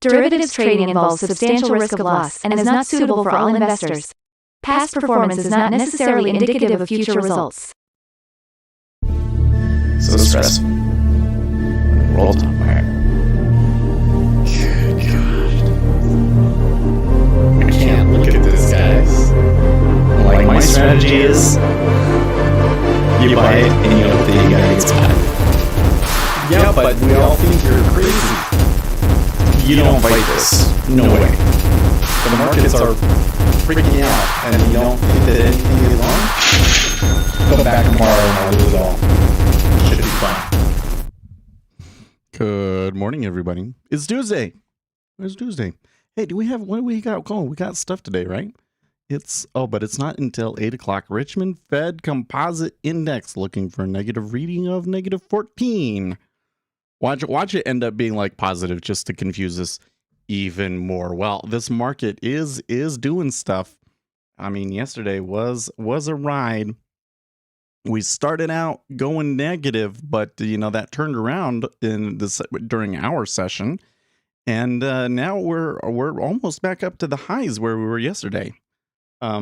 Derivatives trading involves substantial risk of loss and is not suitable for all investors. Past performance is not necessarily indicative of future results. So stressful. Roll top wire. Good God. I can't look at this, guys. Like, my strategy is you buy it and you hope that you gotta get spot. Yeah, but we all think you're crazy. You don't fight this. No way. But the markets are freaking out and you don't think that anything is wrong? Go back tomorrow and I'll lose it all. Should be fun. Good morning, everybody. It's Tuesday. It's Tuesday. Hey, what do we got going? We got stuff today, right? But it's not until 8 o'clock. Richmond Fed Composite Index looking for a negative reading of negative 14. Watch it end up being like positive just to confuse us even more. Well, this market is doing stuff. I mean, yesterday was a ride. We started out going negative, but that turned around during our session, and now we're almost back up to the highs where we were yesterday. I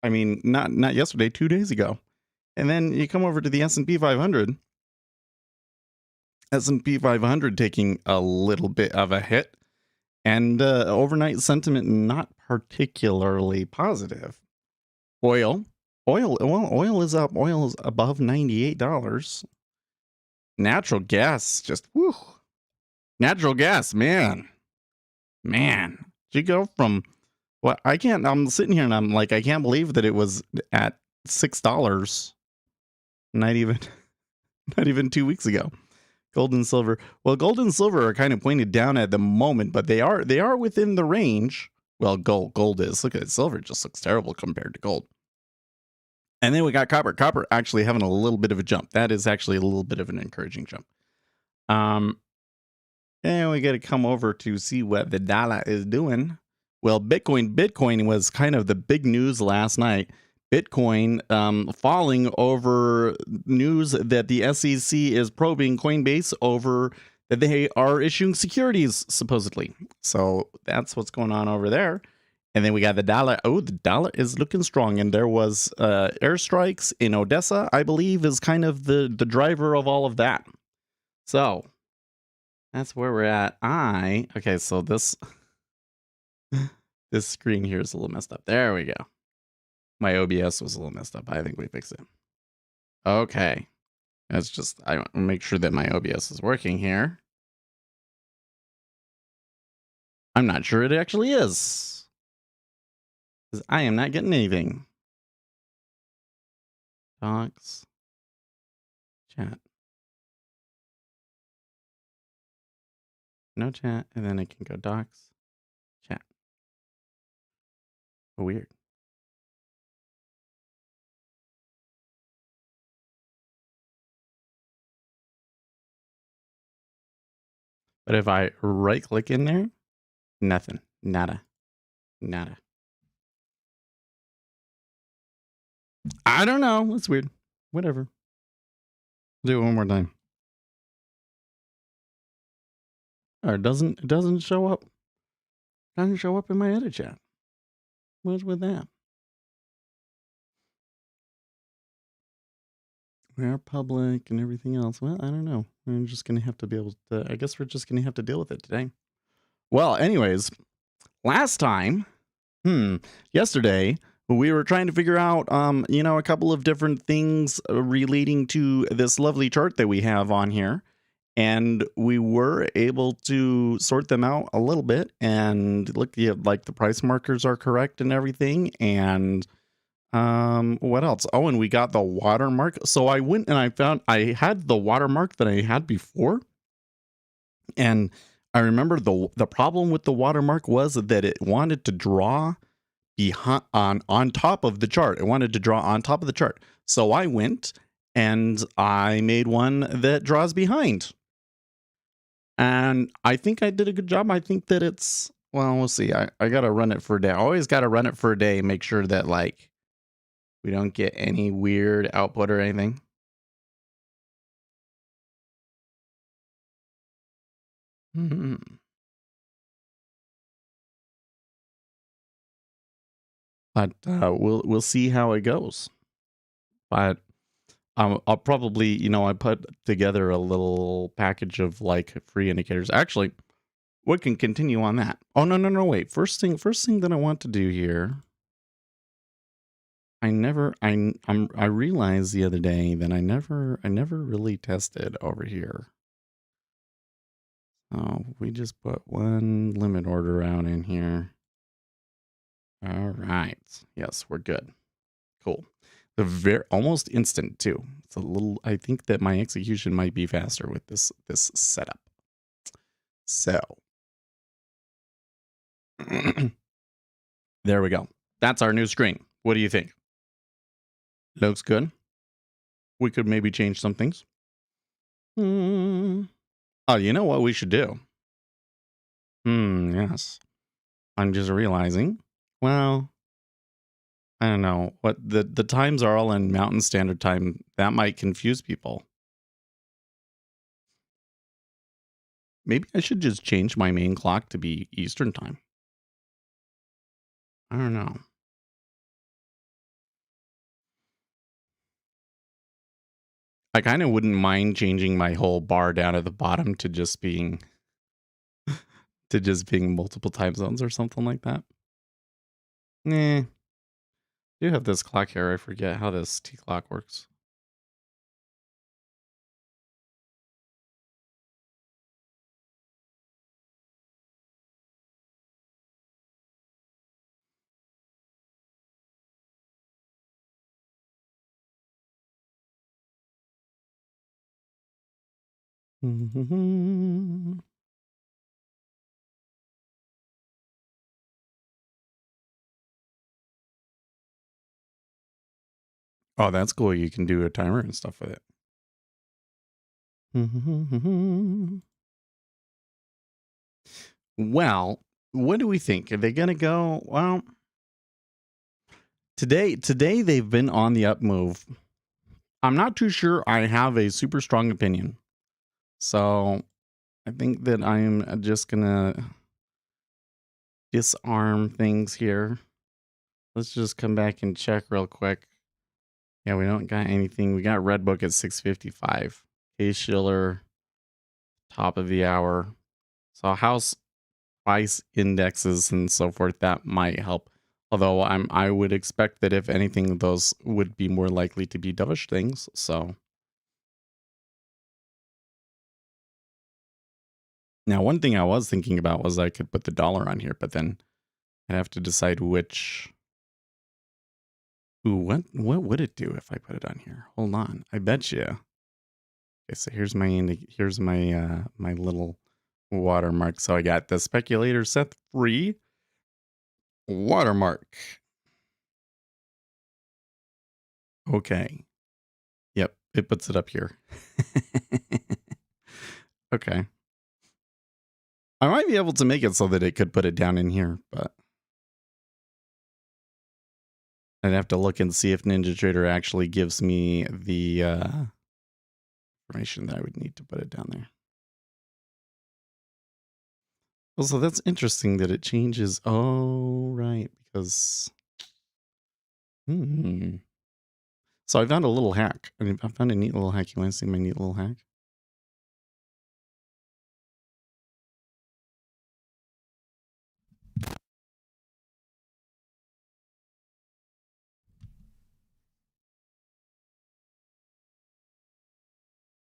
mean, not yesterday, 2 days ago. And then you come over to the S&P 500. S&P 500 taking a little bit of a hit, and overnight sentiment not particularly positive. Oil is up. Oil is above $98. Natural gas just whew. Natural gas, man. You go from what I'm sitting here and I'm like, I can't believe that it was at $6 not even 2 weeks ago. Gold and silver. Well, gold and silver are kind of pointed down at the moment, but they are within the range. Well, gold is. Look at it. Silver just looks terrible compared to gold. And then we got copper. Copper actually having a little bit of a jump. That is actually a little bit of an encouraging jump. And we got to come over to see what the dollar is doing. Well, Bitcoin was kind of the big news last night. Bitcoin falling over news that the SEC is probing Coinbase over that they are issuing securities, supposedly. So that's what's going on over there. And then we got the dollar. Oh, the dollar is looking strong. And there was airstrikes in Odessa, I believe, is kind of the driver of all of that. So that's where we're at. Okay, so this screen here is a little messed up. There we go. My OBS was a little messed up. I think we fixed it. Okay. That's just, I want to make sure that my OBS is working here. I'm not sure it actually is, because I am not getting anything. Docs. Chat. No chat. And then I can go docs. Chat. Weird. But if I right click in there, nothing. Nada. I don't know. It's weird. Whatever. Do it one more time. Or it doesn't show up. Doesn't show up in my edit chat. What's with that? We are public and everything else. Well, I don't know. We're just going to have to be able to, I guess we're just going to have to deal with it today. Well, anyways, last time, yesterday, we were trying to figure out, a couple of different things relating to this lovely chart that we have on here. And we were able to sort them out a little bit and look, like the price markers are correct and everything. And what else? Oh, and we got the watermark. So I went and I found I had the watermark that I had before. And I remember the problem with the watermark was that it wanted to draw behind on top of the chart. It wanted to draw on top of the chart. So I went and I made one that draws behind. And I think I did a good job. I think that it's, well, we'll see. I got to run it for a day. I always got to run it for a day. Make sure that like we don't get any weird output or anything. But we'll see how it goes. But I'll probably, I put together a little package of like free indicators. Actually, we can continue on that. Oh no, wait. First thing that I want to do here. I realized the other day that I never really tested over here. Oh, we just put one limit order out in here. All right. Yes, we're good. Cool. The almost instant too. It's a little. I think that my execution might be faster with this setup. So there we go. That's our new screen. What do you think? Looks good. We could maybe change some things. Oh, you know what we should do? Yes. I'm just realizing. Well, I don't know. What the times are all in Mountain Standard Time. That might confuse people. Maybe I should just change my main clock to be Eastern Time. I don't know. I kind of wouldn't mind changing my whole bar down at the bottom to just being multiple time zones or something like that. Nah. I do have this clock here. I forget how this T clock works. Oh, that's cool. You can do a timer and stuff with it. Well, what do we think? Are they going to go? Well, today they've been on the up move. I'm not too sure I have a super strong opinion. So I think that I'm just going to disarm things here. Let's just come back and check real quick. Yeah, we don't got anything. We got Redbook at 6:55. Case Schiller, top of the hour. So house price indexes and so forth, that might help. Although I would expect that if anything, those would be more likely to be dovish things. So now, one thing I was thinking about was I could put the dollar on here, but then I'd have to decide which. Ooh, what would it do if I put it on here? Hold on, I bet you. Okay, so here's my my little watermark. So I got the speculator set free watermark. Okay. Yep, it puts it up here. Okay. I might be able to make it so that it could put it down in here, but I'd have to look and see if NinjaTrader actually gives me the information that I would need to put it down there. Also, that's interesting that it changes. Oh, right, because So I found a little hack. I found a neat little hack. You want to see my neat little hack?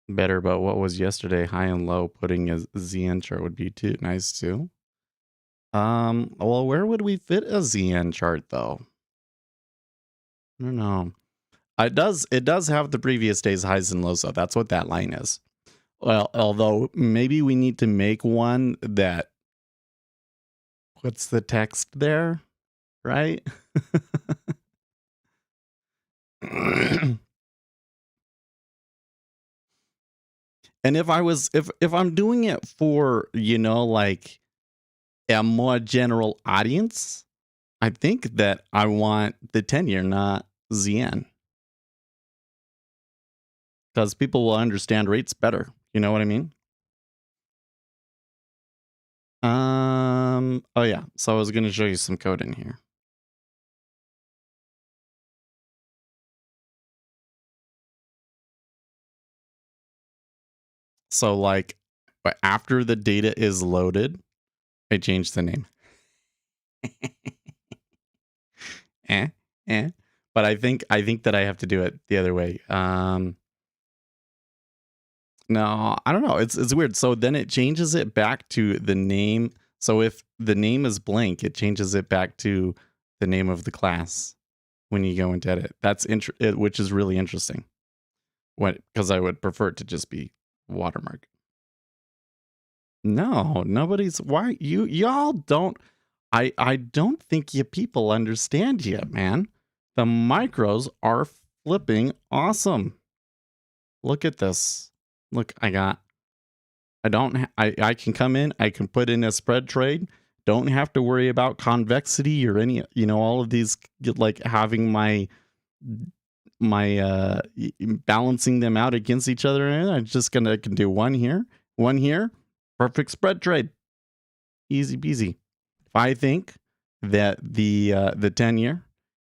Better, but what was yesterday high and low? Putting a ZN chart would be too nice too. Well, where would we fit a ZN chart though? I don't know. It does have the previous day's highs and lows though. That's what that line is. Well, although maybe we need to make one that puts the text there, right? And if I'm doing it for, like a more general audience, I think that I want the 10-year, not ZN. Because people will understand rates better. You know what I mean? Oh yeah. So I was going to show you some code in here. So like, but after the data is loaded, I change the name. eh, eh. But I think that I have to do it the other way. No, I don't know. It's weird. So then it changes it back to the name. So if the name is blank, it changes it back to the name of the class when you go into edit. That's which is really interesting. Because I would prefer it to just be watermark. No, nobody's. Why y'all don't? I don't think you people understand yet, man. The micros are flipping awesome. Look at this. Look, I can come in, I can put in a spread trade. Don't have to worry about convexity or any, all of these, like having my balancing them out against each other. And I'm just can do one here, perfect spread trade. Easy peasy. If I think that the 10-year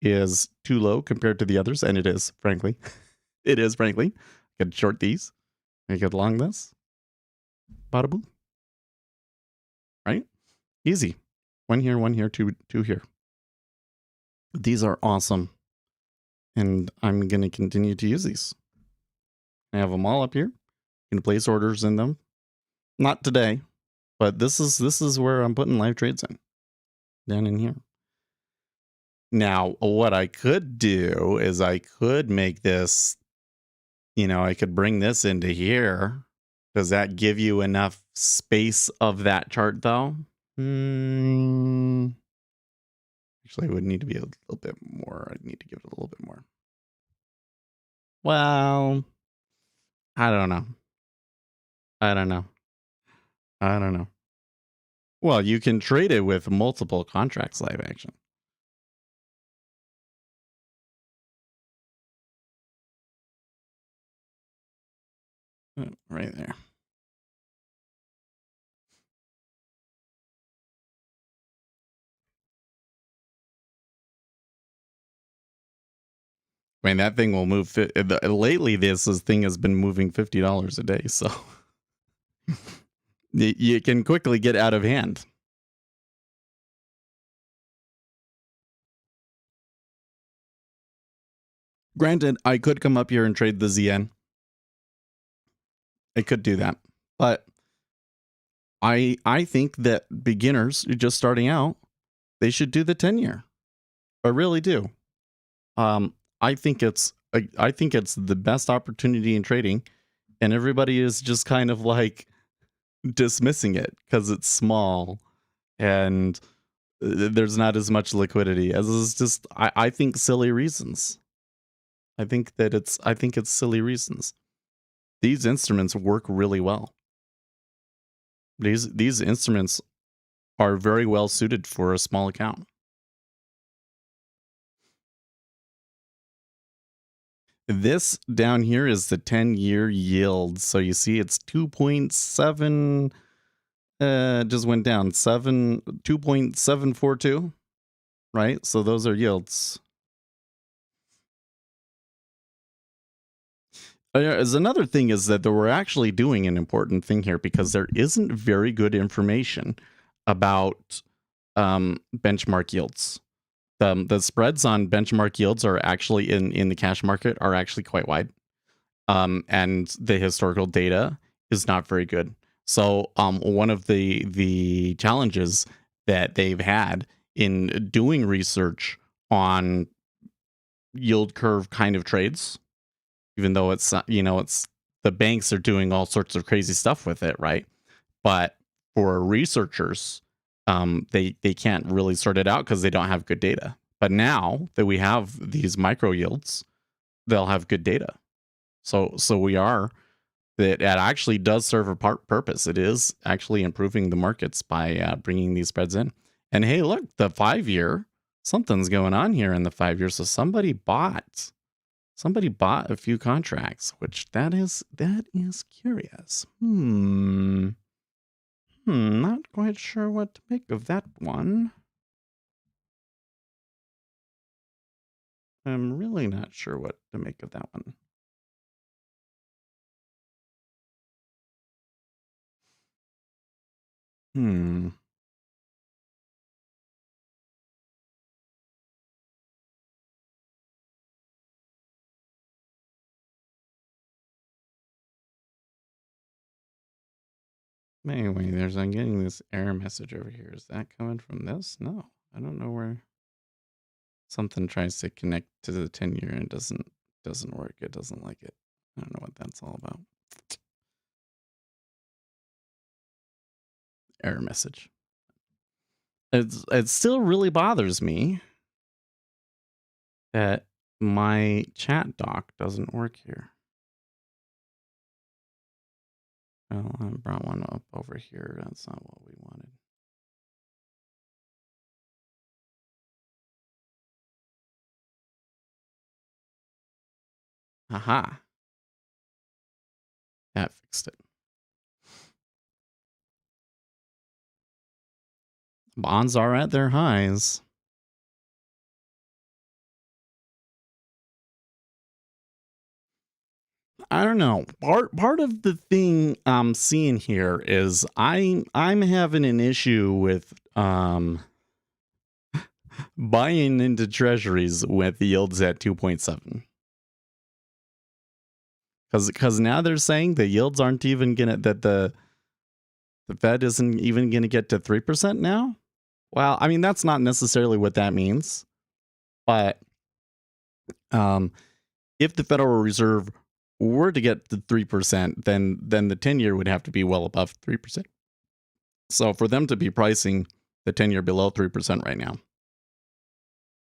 is too low compared to the others, and it is, frankly. It is, frankly. I could short these. I could long this. Bada boom. Right? Easy. One here, two here. These are awesome. And I'm going to continue to use these. I have them all up here. You can place orders in them. Not today, but this is where I'm putting live trades in. Down in here. Now, what I could do is I could make this, I could bring this into here. Does that give you enough space of that chart though? Actually, it would need to be a little bit more. I'd need to give it a little bit more. Well, I don't know. Well, you can trade it with multiple contracts live action. Right there. I mean, that thing will move. Lately, this thing has been moving $50 a day, so you can quickly get out of hand. Granted, I could come up here and trade the ZN. I could do that, but I think that beginners just starting out, they should do the 10-year. I really do. I think it's the best opportunity in trading, and everybody is just kind of like dismissing it because it's small and there's not as much liquidity as is just I think silly reasons. I think it's silly reasons. These instruments work really well. These instruments are very well suited for a small account. This down here is the 10-year yield. So you see it's 2.7 just went down 2.742, right? So those are yields. As another thing is that we're actually doing an important thing here because there isn't very good information about benchmark yields. The spreads on benchmark yields are actually in the cash market are actually quite wide. And the historical data is not very good. So one of the challenges that they've had in doing research on yield curve kind of trades, even though it's it's the banks are doing all sorts of crazy stuff with it, right? But for researchers, they can't really sort it out because they don't have good data. But now that we have these micro yields, they'll have good data. So we are that it actually does serve a purpose. It is actually improving the markets by bringing these spreads in. And hey, look, the 5-year, something's going on here in the 5 years. So somebody bought a few contracts, which that is curious. Not quite sure what to make of that one. I'm really not sure what to make of that one. Hmm. Anyway, I'm getting this error message over here. Is that coming from this? No, I don't know where. Something tries to connect to the 10-year and doesn't work. It doesn't like it. I don't know what that's all about. Error message. It still really bothers me that my chat doc doesn't work here. Well, I brought one up over here. That's not what we wanted. Aha. That fixed it. Bonds are at their highs. I don't know. Part of the thing I'm seeing here is I'm having an issue with buying into treasuries with yields at 2.7. Because now they're saying the yields aren't even gonna the Fed isn't even gonna get to 3% now. Well, I mean that's not necessarily what that means, but if the Federal Reserve were to get to 3%, then the 10-year would have to be well above 3%. So for them to be pricing the 10-year below 3% right now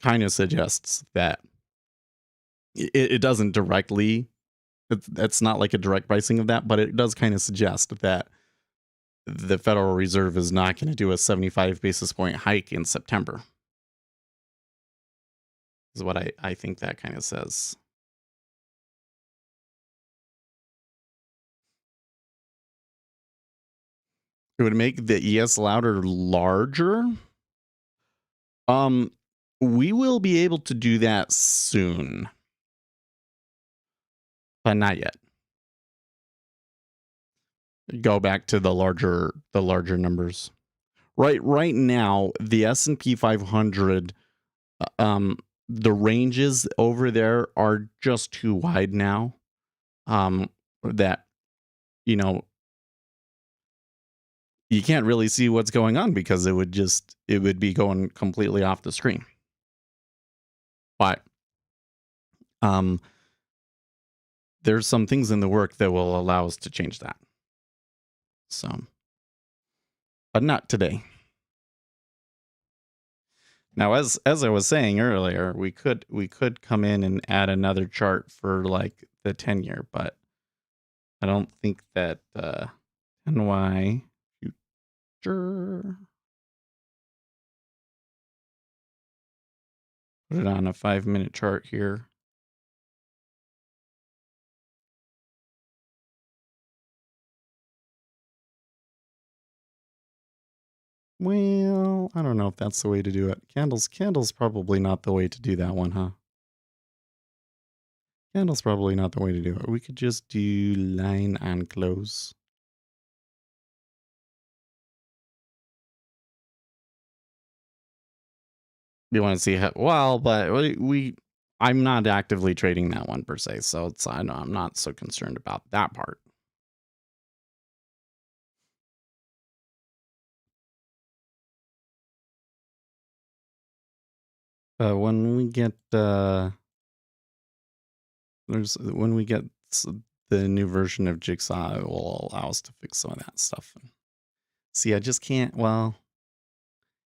kind of suggests that it doesn't directly, it's not like a direct pricing of that, but it does kind of suggest that the Federal Reserve is not going to do a 75 basis point hike in September. Is what I think that kind of says. It would make the ES louder larger. We will be able to do that soon, but not yet. Go back to the larger numbers. Right now, the S&P 500, the ranges over there are just too wide now. That you can't really see what's going on because it would be going completely off the screen. But there's some things in the work that will allow us to change that. So, but not today. Now, as I was saying earlier, we could come in and add another chart for like the 10-year, but I don't think that NY future. Put it on a 5-minute chart here. Well, I don't know if that's the way to do it. Candles probably not the way to do that one, huh? Candles probably not the way to do it. We could just do line and close. You want to see how well, but I'm not actively trading that one per se, so I'm not so concerned about that part. When we get the new version of Jigsaw, it will allow us to fix some of that stuff. See, I just can't. Well,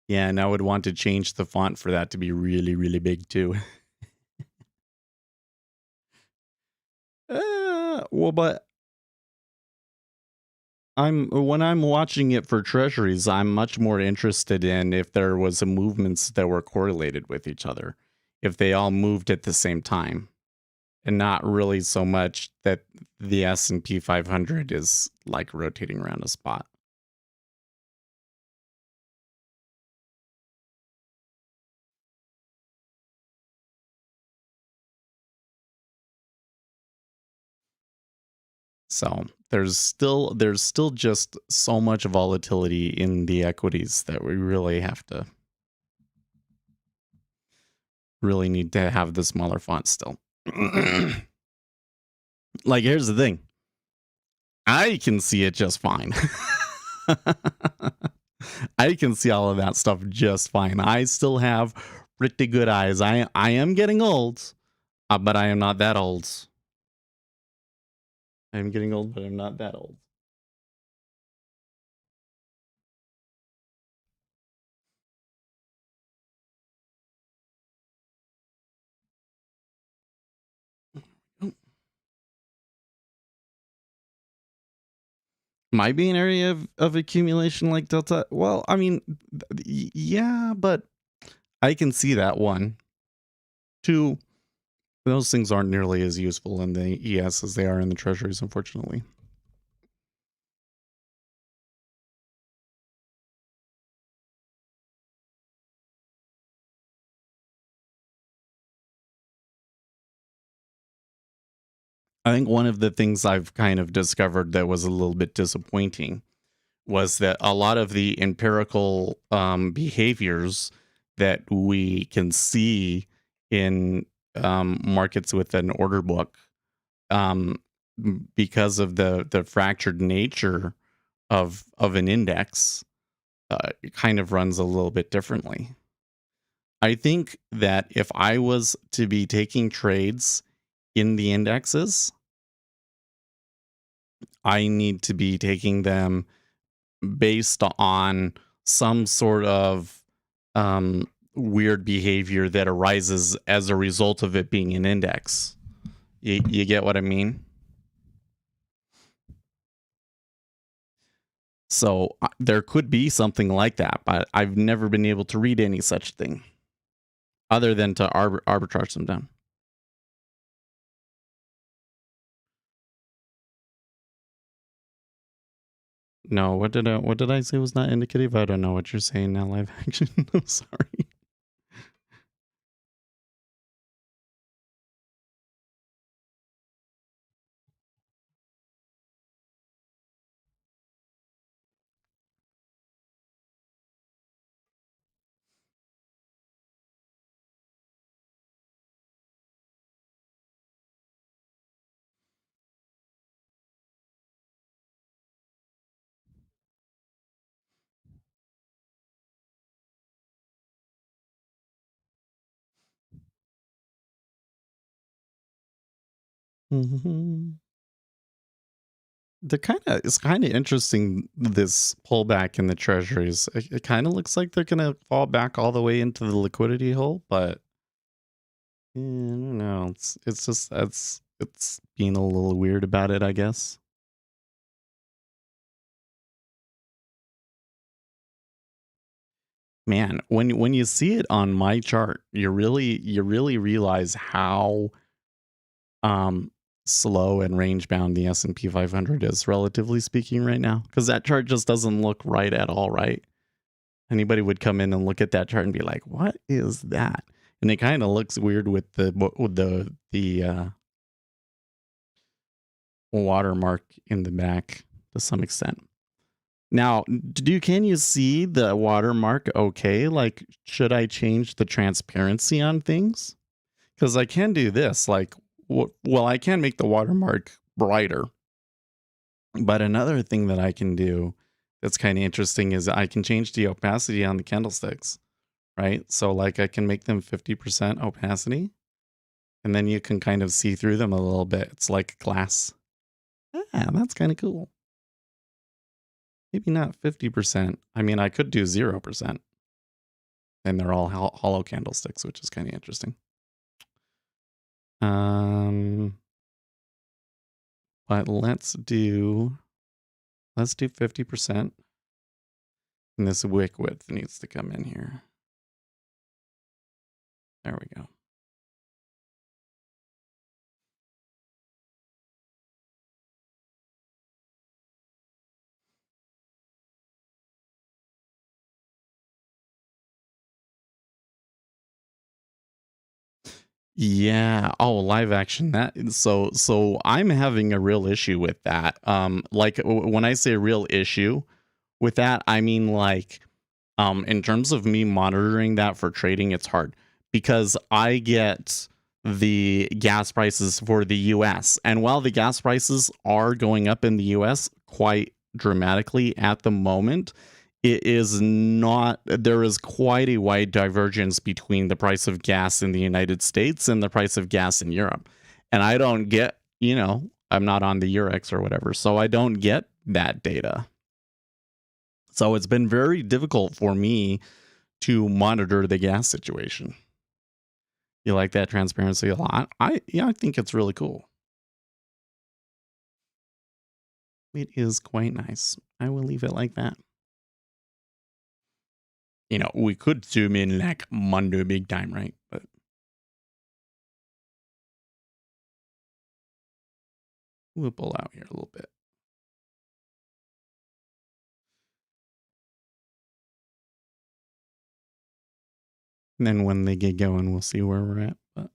yeah, and I would want to change the font for that to be really, really big too. Well, but when I'm watching it for treasuries, I'm much more interested in if there was movements that were correlated with each other, if they all moved at the same time, and not really so much that the S&P 500 is like rotating around a spot. So there's still just so much volatility in the equities that we really need to have the smaller font still. Like, here's the thing. I can see it just fine. I can see all of that stuff just fine. I still have pretty good eyes. I am getting old, but I am not that old. I am getting old, but I'm not that old. Might be an area of accumulation like Delta. Well, I mean, yeah, but I can see that one. Two, those things aren't nearly as useful in the ES as they are in the treasuries, unfortunately. I think one of the things I've kind of discovered that was a little bit disappointing was that a lot of the empirical behaviors that we can see in markets with an order book, um, because of the fractured nature of an index, it kind of runs a little bit differently. I think that if I was to be taking trades in the indexes, I need to be taking them based on some sort of weird behavior that arises as a result of it being an index. You get what I mean? So there could be something like that, but I've never been able to read any such thing other than to arbitrage them down. No, what did I say was not indicative? I don't know what you're saying now, live action. I'm sorry. It's kind of interesting, this pullback in the treasuries. It kind of looks like they're gonna fall back all the way into the liquidity hole, but I don't know. It's just it's being a little weird about it, I guess. Man, when you see it on my chart, you really realize how um slow and range bound the S&P 500 is, relatively speaking, right now, because that chart just doesn't look right at all, right? Anybody would come in and look at that chart and be like, what is that? And it kind of looks weird with the watermark in the back to some extent. Now, can you see the watermark okay? Like, should I change the transparency on things? Because I can do this. Like, well, I can make the watermark brighter. But another thing that I can do that's kind of interesting is I can change the opacity on the candlesticks, right? So, like, I can make them 50% opacity, and then you can kind of see through them a little bit. It's like glass. Yeah, that's kind of cool. Maybe not 50%. I mean, I could do 0%. And they're all hollow candlesticks, which is kind of interesting. But let's do 50%. And this wick width needs to come in here. There we go. Yeah. Oh, live action. So I'm having a real issue with that. Like when I say real issue with that, I mean like in terms of me monitoring that for trading, it's hard because I get the gas prices for the US. And while the gas prices are going up in the US quite dramatically at the moment, it is not, there is quite a wide divergence between the price of gas in the United States and the price of gas in Europe. And I don't get, I'm not on the Eurex or whatever, so I don't get that data. So it's been very difficult for me to monitor the gas situation. You like that transparency a lot? I think it's really cool. It is quite nice. I will leave it like that. We could zoom in like Mondo big time, right? But we'll pull out here a little bit. And then when they get going, we'll see where we're at. But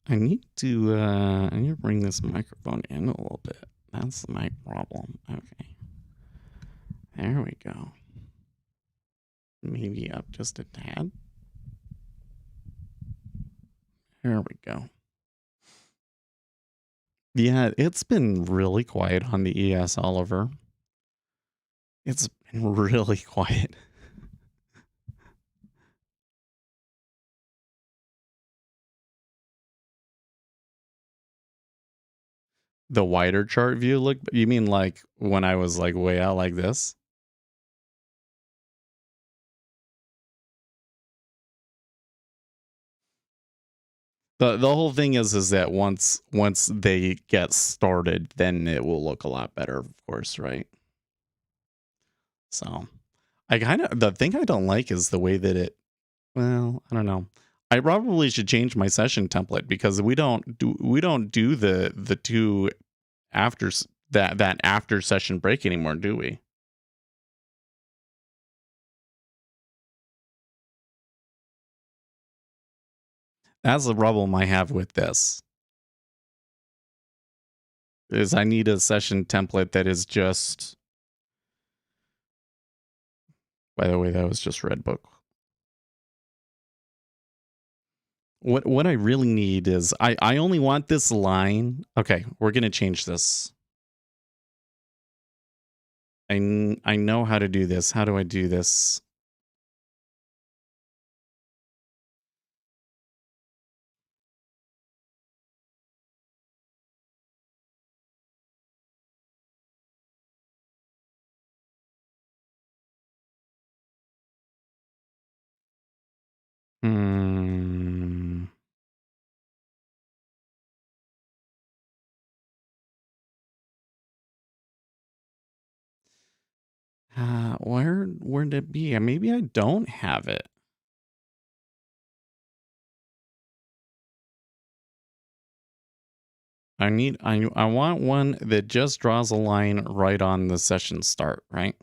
I need to bring this microphone in a little bit. That's my problem. Okay. There we go. Maybe up just a tad. There we go. Yeah, it's been really quiet on the ES, Oliver. It's been really quiet. The wider chart view look, you mean like when I was like way out like this? The whole thing is that once they get started, then it will look a lot better, of course, right? So the thing I don't like is the way that I don't know. I probably should change my session template because we don't do the two after that after session break anymore, do we? That's the problem I have with this. Is I need a session template that is just. By the way, that was just Redbook. What I really need is I only want this line. Okay, we're gonna change this. I know how to do this. How do I do this? Where'd it be? Maybe I don't have it. I want one that just draws a line right on the session start, right?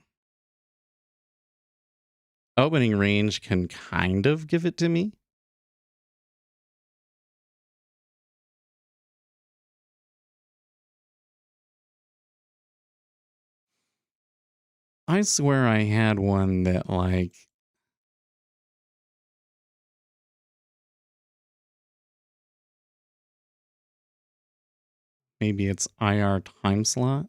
Opening range can kind of give it to me. I swear I had one that like. Maybe it's IR time slot.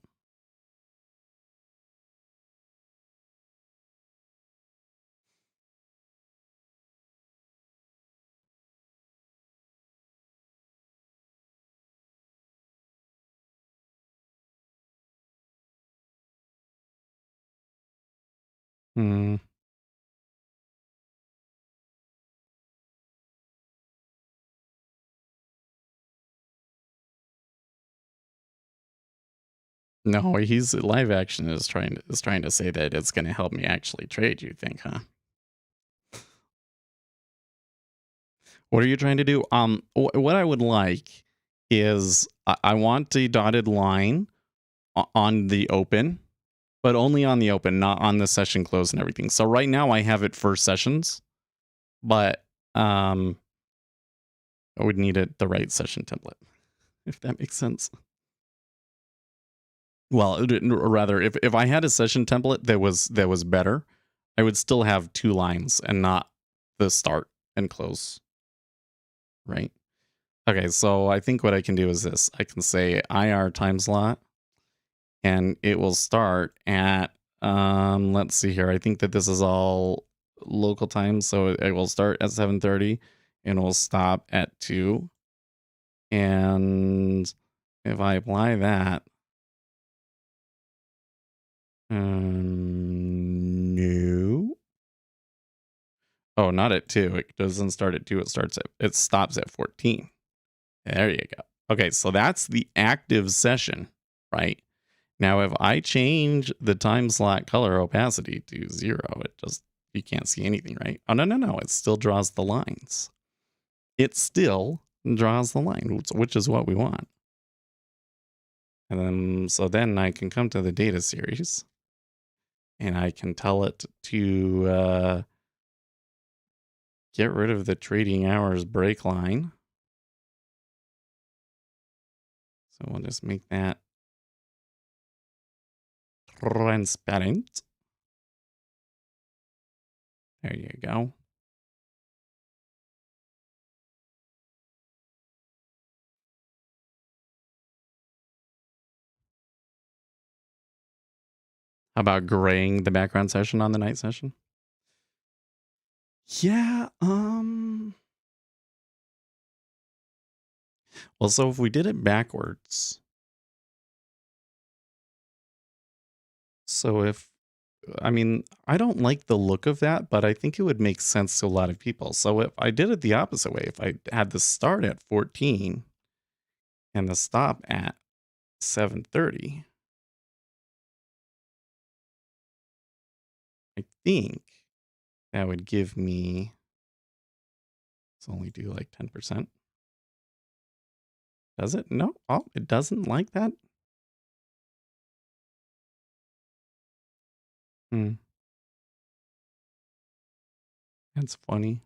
No, he's live action is trying to say that it's going to help me actually trade. You think, huh? What are you trying to do? What I would like is I want a dotted line on the open, but only on the open, not on the session close and everything. So right now I have it for sessions, but I would need the right session template, if that makes sense. Well, rather, if I had a session template that was better, I would still have 2 lines and not the start and close, right? Okay, so I think what I can do is this. I can say IR time slot, and it will start at, let's see here. I think that this is all local time, so it will start at 7:30 and will stop at 2. And if I apply that, no. Oh, not at 2. It doesn't start at 2. It stops at 14. There you go. Okay, so that's the active session, right? Now, if I change the time slot color opacity to 0, you can't see anything, right? Oh, no. It still draws the lines. It still draws the line, which is what we want. And then, so then I can come to the data series and I can tell it to get rid of the trading hours break line. So we'll just make that transparent. There you go. How about graying the background session on the night session? Yeah, well, so if we did it backwards, so I don't like the look of that, but I think it would make sense to a lot of people. So if I did it the opposite way, if I had the start at 14 and the stop at 7:30, I think that would give me, let's only do like 10%. Does it? No. Oh, it doesn't like that. Hmm. That's funny.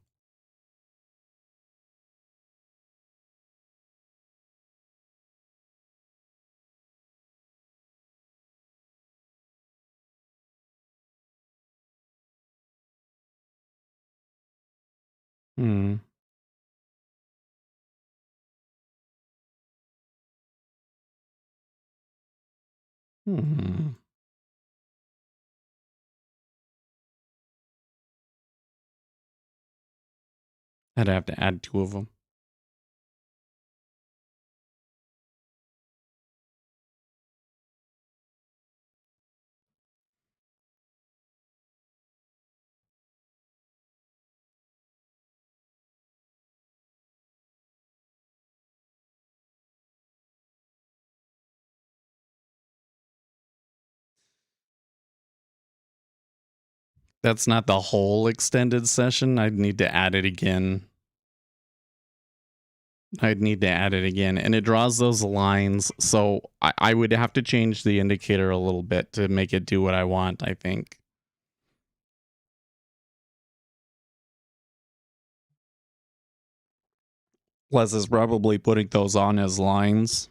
Hmm. Hmm. I'd have to add 2 of them. That's not the whole extended session. I'd need to add it again. And it draws those lines. So I would have to change the indicator a little bit to make it do what I want, I think. Les is probably putting those on as lines.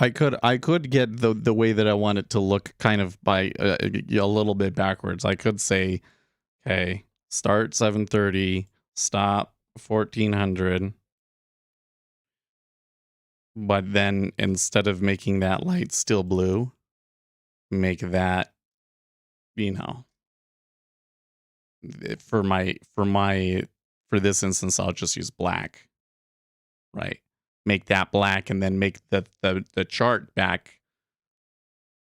I could get the way that I want it to look kind of by a little bit backwards. I could say, okay, start 7:30, stop 1400. But then instead of making that light still blue, make that, you know, for this instance, I'll just use black, right? Make that black and then make the chart back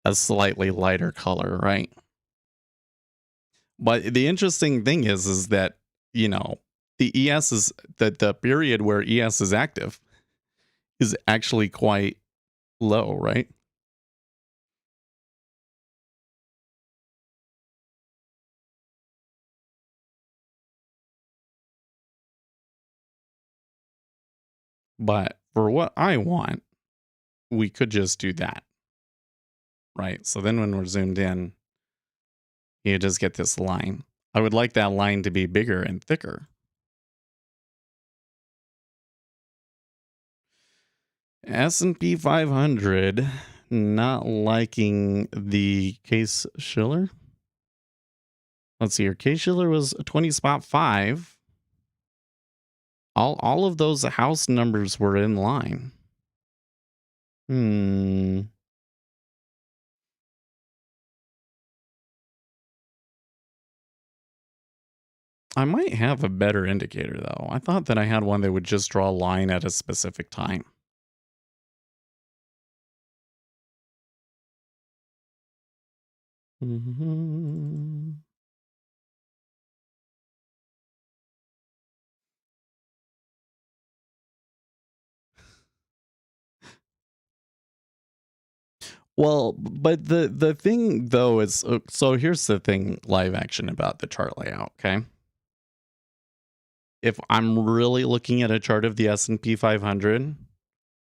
a slightly lighter color, right? But the interesting thing is that, the ES is that the period where ES is active is actually quite low, right? But for what I want, we could just do that, right? So then when we're zoomed in, you just get this line. I would like that line to be bigger and thicker. S&P 500, not liking the Case Shiller. Let's see here. Case Shiller was 20.5. All of those house numbers were in line. I might have a better indicator, though. I thought that I had one that would just draw a line at a specific time. Well, but the thing, though, is... so here's the thing, live action, about the chart layout, okay? If I'm really looking at a chart of the S&P 500,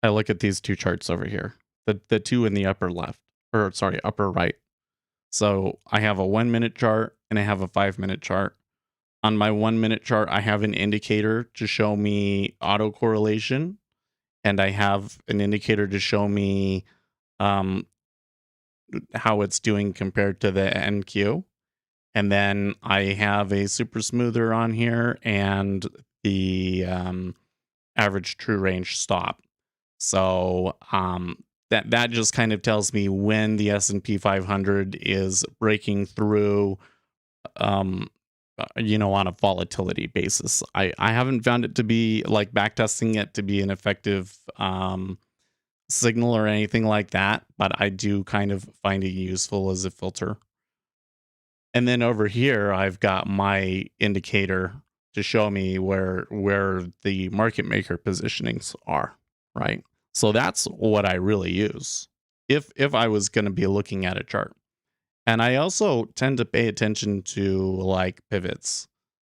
I look at these two charts over here. The two in the upper left, or sorry, upper right. So I have a 1 minute chart and I have a 5 minute chart. On my 1 minute chart, I have an indicator to show me autocorrelation, and I have an indicator to show me how it's doing compared to the NQ. And then I have a super smoother on here and the average true range stop. So that just kind of tells me when the S&P 500 is breaking through, on a volatility basis. I haven't found it to be, like, backtesting it to be an effective signal or anything like that, but I do kind of find it useful as a filter. And then over here, I've got my indicator to show me where the market maker positionings are, right? So that's what I really use if I was going to be looking at a chart. And I also tend to pay attention to, like, pivots.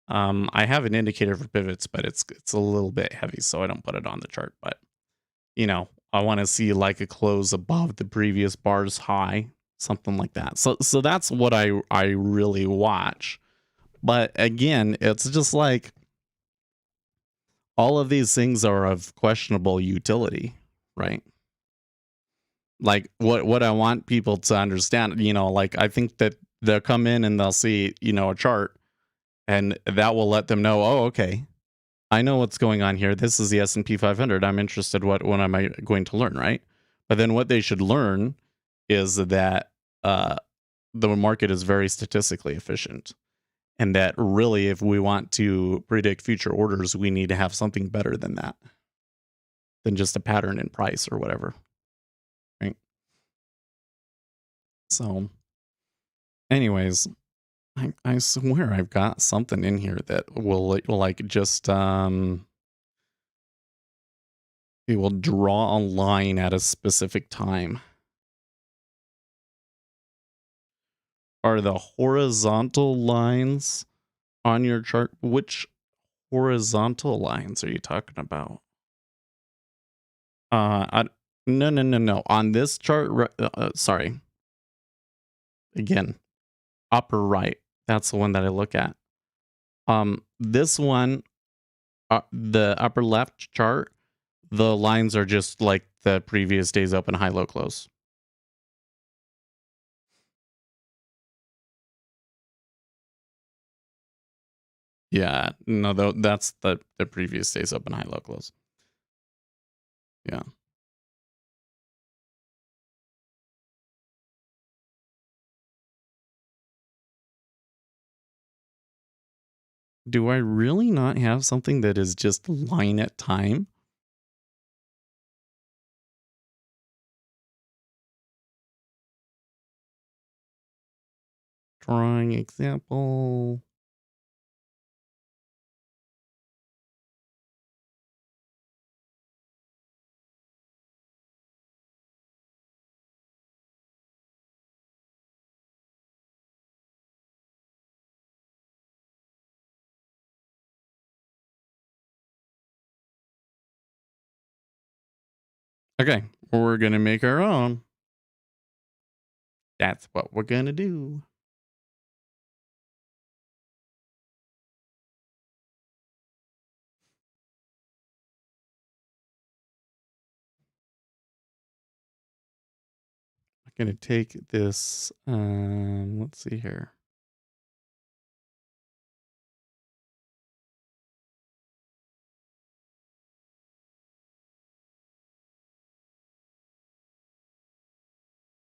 I have an indicator for pivots, but it's a little bit heavy, so I don't put it on the chart. But I want to see, like, a close above the previous bar's high, something like that. So that's what I really watch. But again, it's just like all of these things are of questionable utility, right? Like what I want people to understand, like, I think that they'll come in and they'll see, a chart, and that will let them know, oh, okay, I know what's going on here. This is the S&P 500. I'm interested. What am I going to learn, right? But then what they should learn is that the market is very statistically efficient, and that really, if we want to predict future orders, we need to have something better than that, than just a pattern in price or whatever, right? So, anyways, I swear I've got something in here that will, like, just it will draw a line at a specific time. Are the horizontal lines on your chart? Which horizontal lines are you talking about? No. On this chart, sorry. Again, upper right. That's the one that I look at. This one, the upper left chart, the lines are just like the previous day's open, high, low, close. Yeah, no, that's the previous day's open, high, low, close. Yeah. Do I really not have something that is just line at time? Drawing example. Okay, we're gonna make our own. That's what we're gonna do. I'm gonna take this. Let's see here.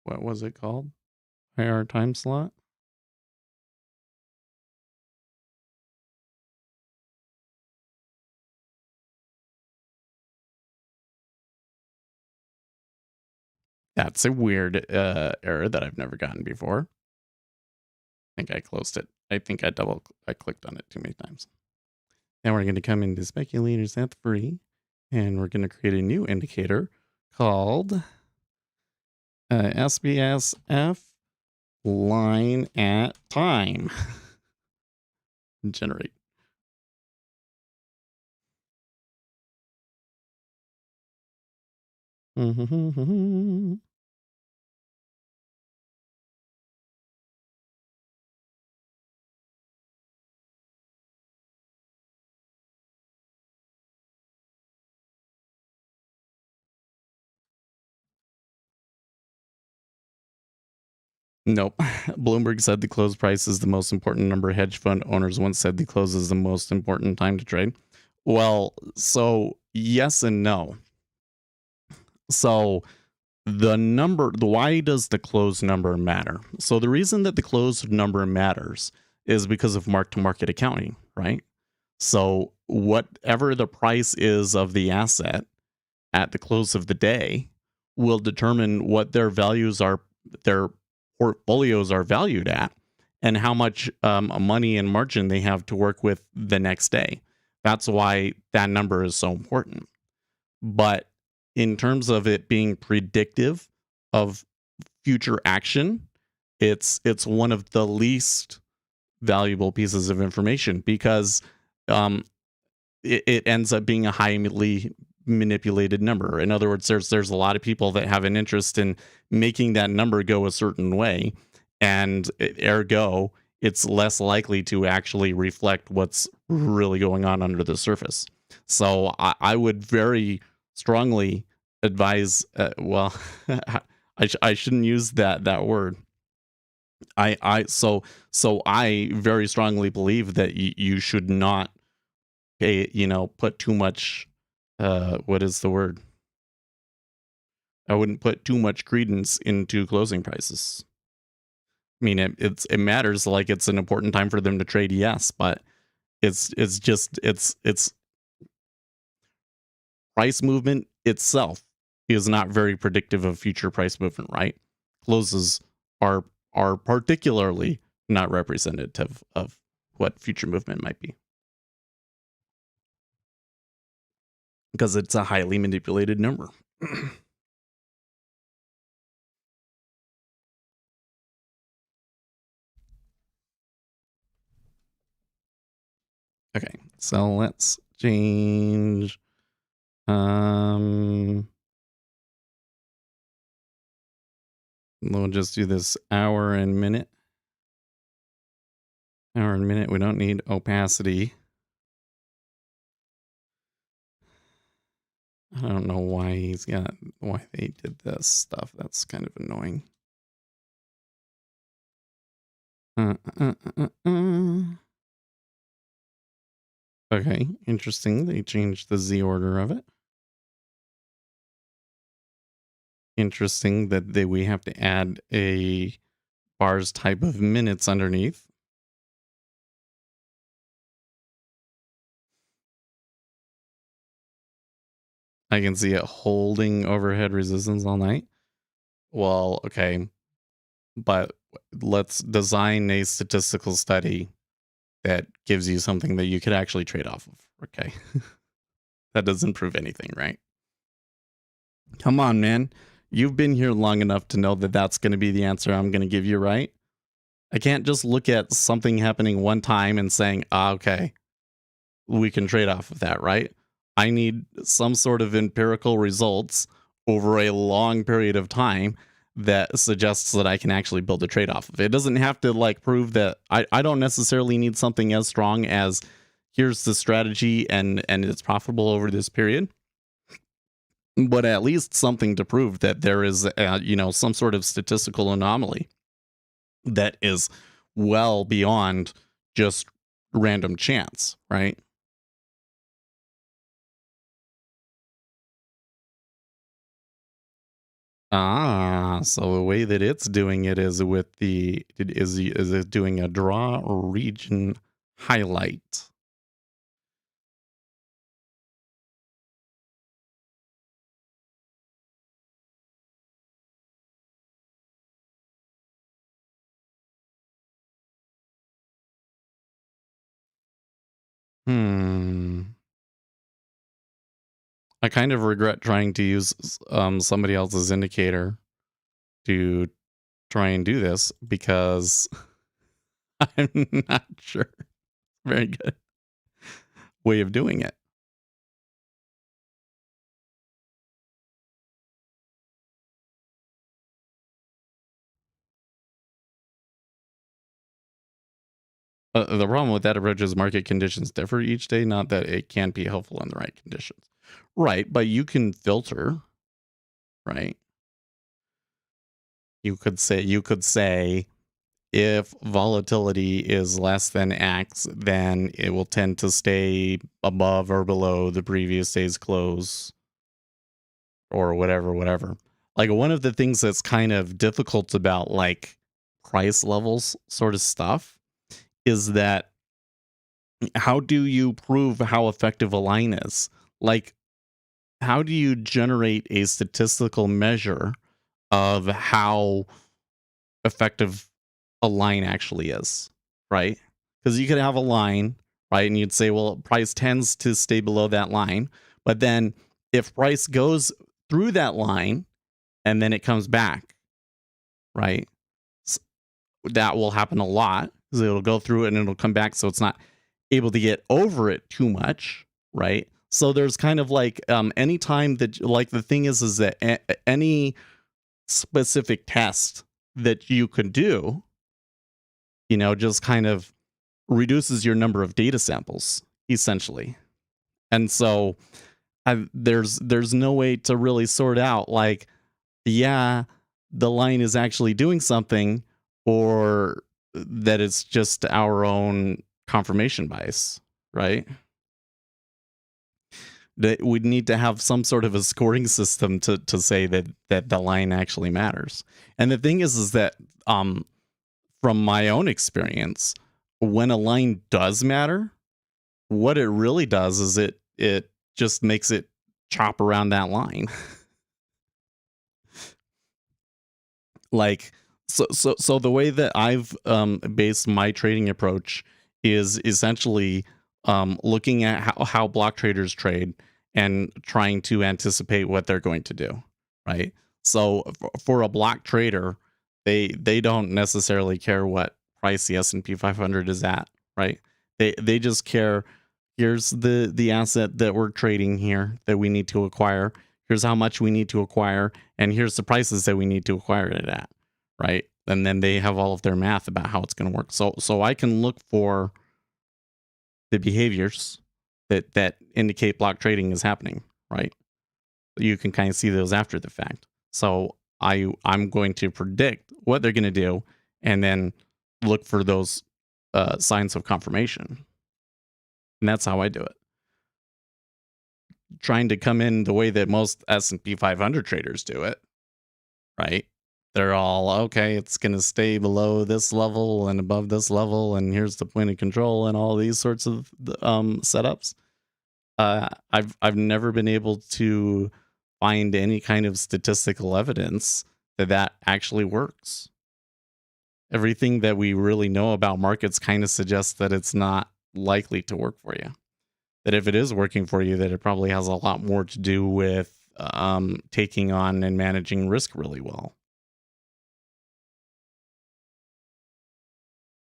What was it called? IR time slot. That's a weird error that I've never gotten before. I think I closed it. I think I clicked on it too many times. Now we're going to come into speculators at 3, and we're going to create a new indicator called SBSF line at time. Generate. Nope. Bloomberg said the close price is the most important number. Hedge fund owners once said the close is the most important time to trade. Well, so yes and no. So why does the close number matter? So the reason that the close number matters is because of mark-to-market accounting, right? So whatever the price is of the asset at the close of the day will determine what their portfolios are valued at, and how much money and margin they have to work with the next day. That's why that number is so important. But in terms of it being predictive of future action, it's one of the least valuable pieces of information, because it ends up being a highly manipulated number. In other words, there's a lot of people that have an interest in making that number go a certain way, and ergo, it's less likely to actually reflect what's really going on under the surface. So I would very strongly advise. I shouldn't use that word. So I very strongly believe that you should not, put too much. What is the word? I wouldn't put too much credence into closing prices. I mean, it matters, like it's an important time for them to trade, yes, but it's price movement itself is not very predictive of future price movement, right? Closes are particularly not representative of what future movement might be, because it's a highly manipulated number. Okay, so let's change. We'll just do this hour and minute. Hour and minute. We don't need opacity. I don't know why they did this stuff. That's kind of annoying. Okay, interesting. They changed the Z order of it. Interesting that we have to add a bars type of minutes underneath. I can see it holding overhead resistance all night. Well, okay, but let's design a statistical study that gives you something that you could actually trade off of. Okay. That doesn't prove anything, right? Come on, man. You've been here long enough to know that that's going to be the answer I'm going to give you, right? I can't just look at something happening one time and saying, okay, we can trade off of that, right? I need some sort of empirical results over a long period of time that suggests that I can actually build a trade off of. It doesn't have to like prove that I don't necessarily need something as strong as here's the strategy and it's profitable over this period, but at least something to prove that there is some sort of statistical anomaly that is well beyond just random chance, right? So the way that it's doing it is with is it doing a draw region highlight. Hmm. I kind of regret trying to use somebody else's indicator to try and do this because I'm not sure. Very good way of doing it. The problem with that approach is market conditions differ each day, not that it can't be helpful in the right conditions. Right, but you can filter, right? You could say if volatility is less than X, then it will tend to stay above or below the previous day's close or whatever. Like one of the things that's kind of difficult about like price levels sort of stuff is that how do you prove how effective a line is? Like how do you generate a statistical measure of how effective a line actually is, right? Because you could have a line, right? And you'd say, well, price tends to stay below that line. But then if price goes through that line and then it comes back, right? s- That will happen a lot because it'll go through it and it'll come back. So it's not able to get over it too much, right? So there's kind of like any time that like the thing is that any specific test that you can do, just kind of reduces your number of data samples essentially. And so there's no way to really sort out like, yeah, the line is actually doing something or that it's just our own confirmation bias, right? That we'd need to have some sort of a scoring system to say that the line actually matters. And the thing is that from my own experience, when a line does matter, what it really does is it just makes it chop around that line. Like so the way that I've based my trading approach is essentially looking at how block traders trade and trying to anticipate what they're going to do, right? So for a block trader, they don't necessarily care what price the S&P 500 is at, right? They just care, here's the asset that we're trading here that we need to acquire, here's how much we need to acquire, and here's the prices that we need to acquire it at, right? And then they have all of their math about how it's going to work. So I can look for the behaviors that indicate block trading is happening, right? You can kind of see those after the fact. So I'm going to predict what they're going to do and then look for those signs of confirmation. And that's how I do it. Trying to come in the way that most S&P 500 traders do it, right? They're all okay. It's going to stay below this level and above this level, and here's the point of control and all these sorts of setups. I've never been able to find any kind of statistical evidence that actually works. Everything that we really know about markets kind of suggests that it's not likely to work for you. That if it is working for you, that it probably has a lot more to do with taking on and managing risk really well.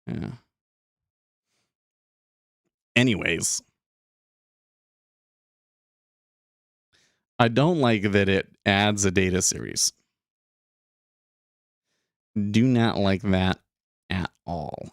Yeah. Anyways, I don't like that it adds a data series. Do not like that at all.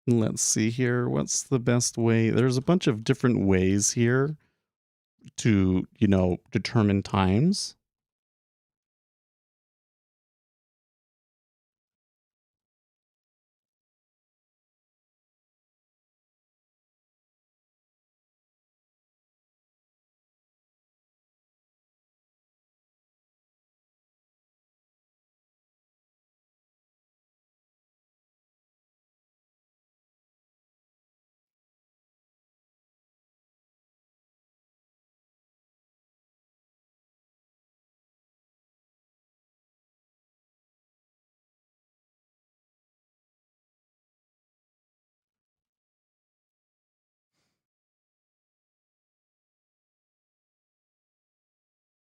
Let's see here. What's the best way? There's a bunch of different ways here to, determine times.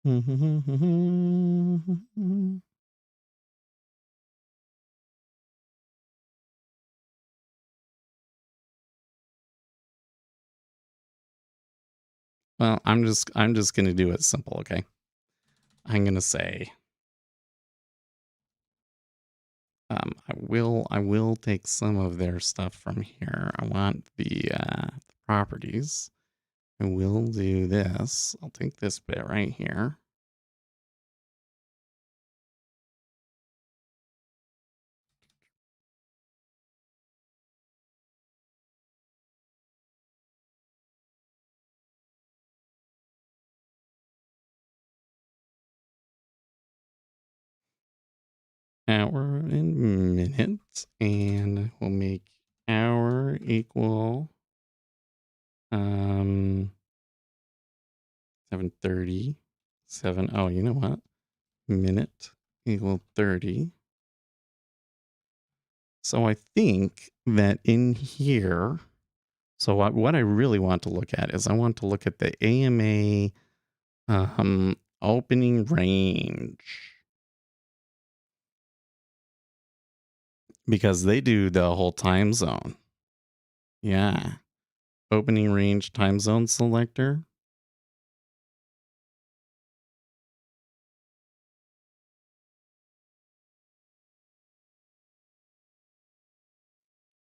Well, I'm just going to do it simple, okay? I'm going to say I will take some of their stuff from here. I want the properties. I will do this. I'll take this bit right here. Hour and minutes, and we'll make hour equal 7:30. Oh, you know what? Minute equal 30. So I think that in here, so what I really want to look at is I want to look at the AMA opening range, because they do the whole time zone. Yeah. Opening range time zone selector.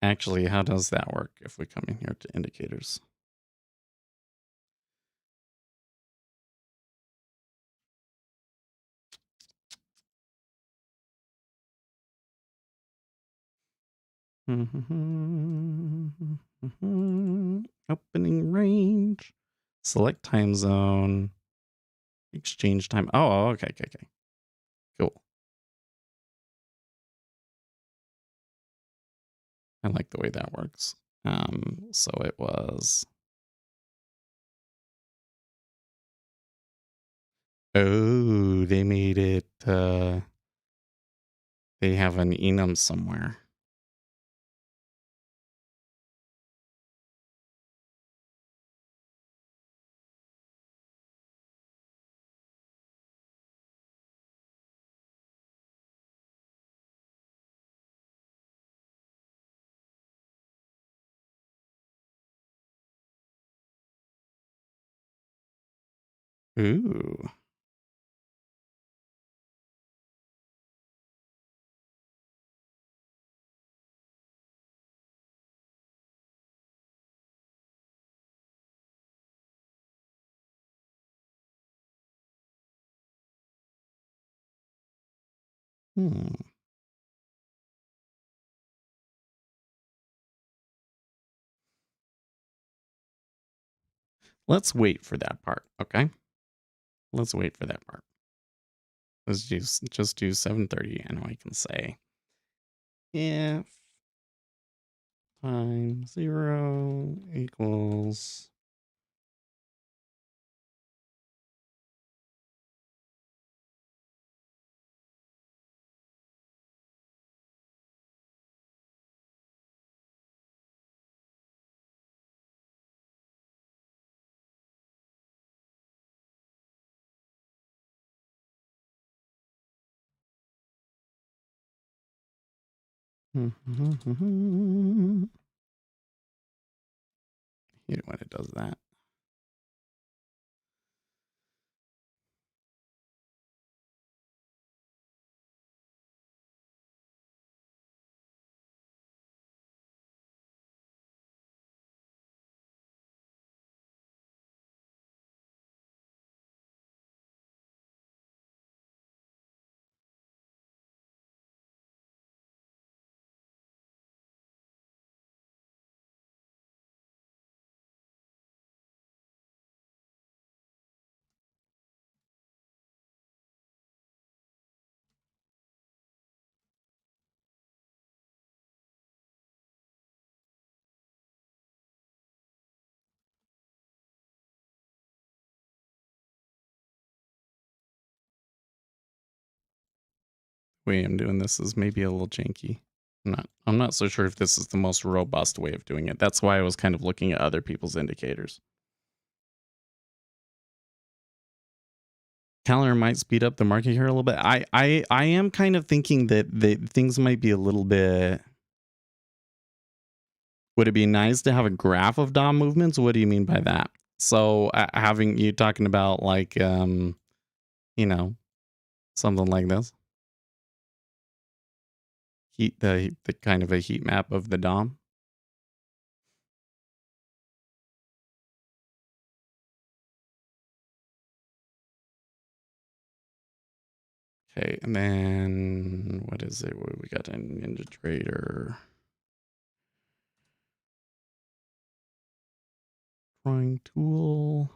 Actually, how does that work if we come in here to indicators? Opening range. Select time zone. Exchange time. Oh, okay. Cool. I like the way that works. So it was. Oh, they made it. They have an enum somewhere. Ooh. Let's wait for that part, okay? Let's wait for that part. Let's just do 7:30, and I can say if time 0 equals Hate it when it does that. Way I'm doing this is maybe a little janky. I'm not so sure if this is the most robust way of doing it. That's why I was kind of looking at other people's indicators. Calendar might speed up the market here a little bit. I am kind of thinking that things might be a little bit. Would it be nice to have a graph of DOM movements? What do you mean by that? So having you talking about like something like this. The kind of a heat map of the DOM. Okay, and then what is it? We got an Ninja Trader. Drawing tool.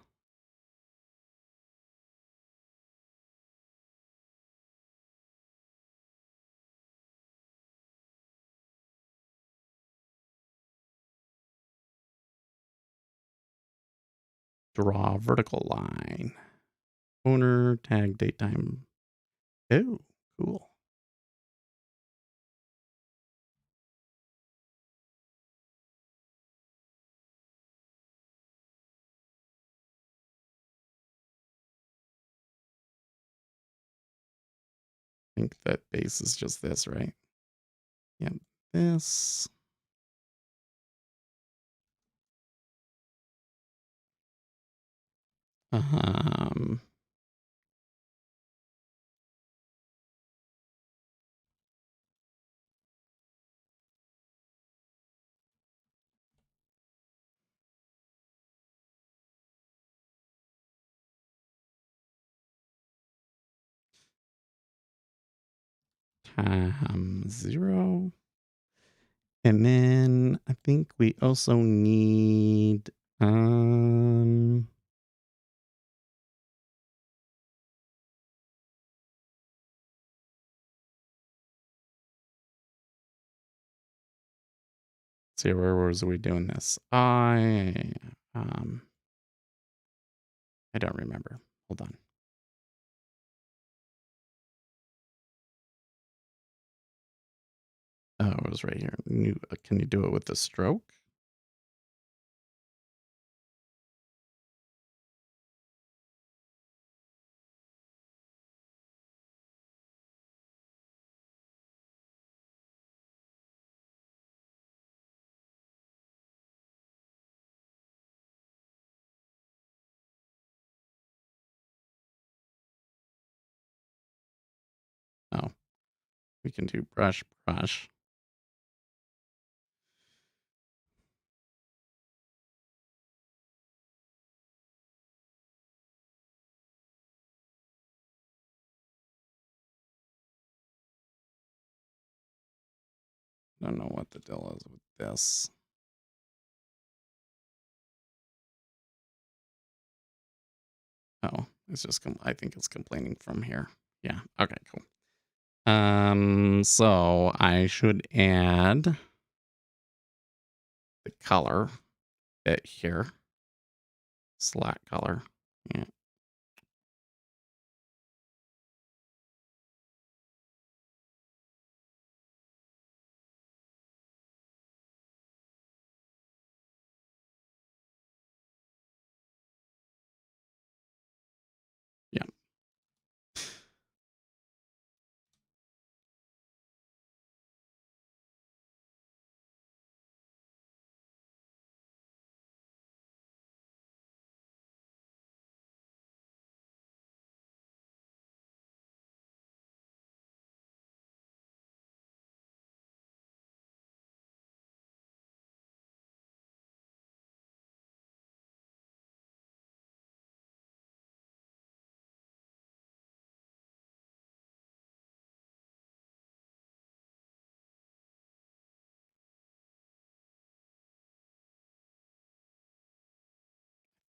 Draw vertical line. Owner, tag, date, time. Oh, cool. I think that base is just this, right? Yep, this. Um, time 0. And then I think we also need see, where was we doing this? I don't remember. Hold on. Oh, it was right here. Can you do it with the stroke? Oh, we can do brush. Don't know what the deal is with this. Oh, it's just I think it's complaining from here. Yeah. Okay. Cool. So I should add the color bit here. Slack color. Yeah. Yeah.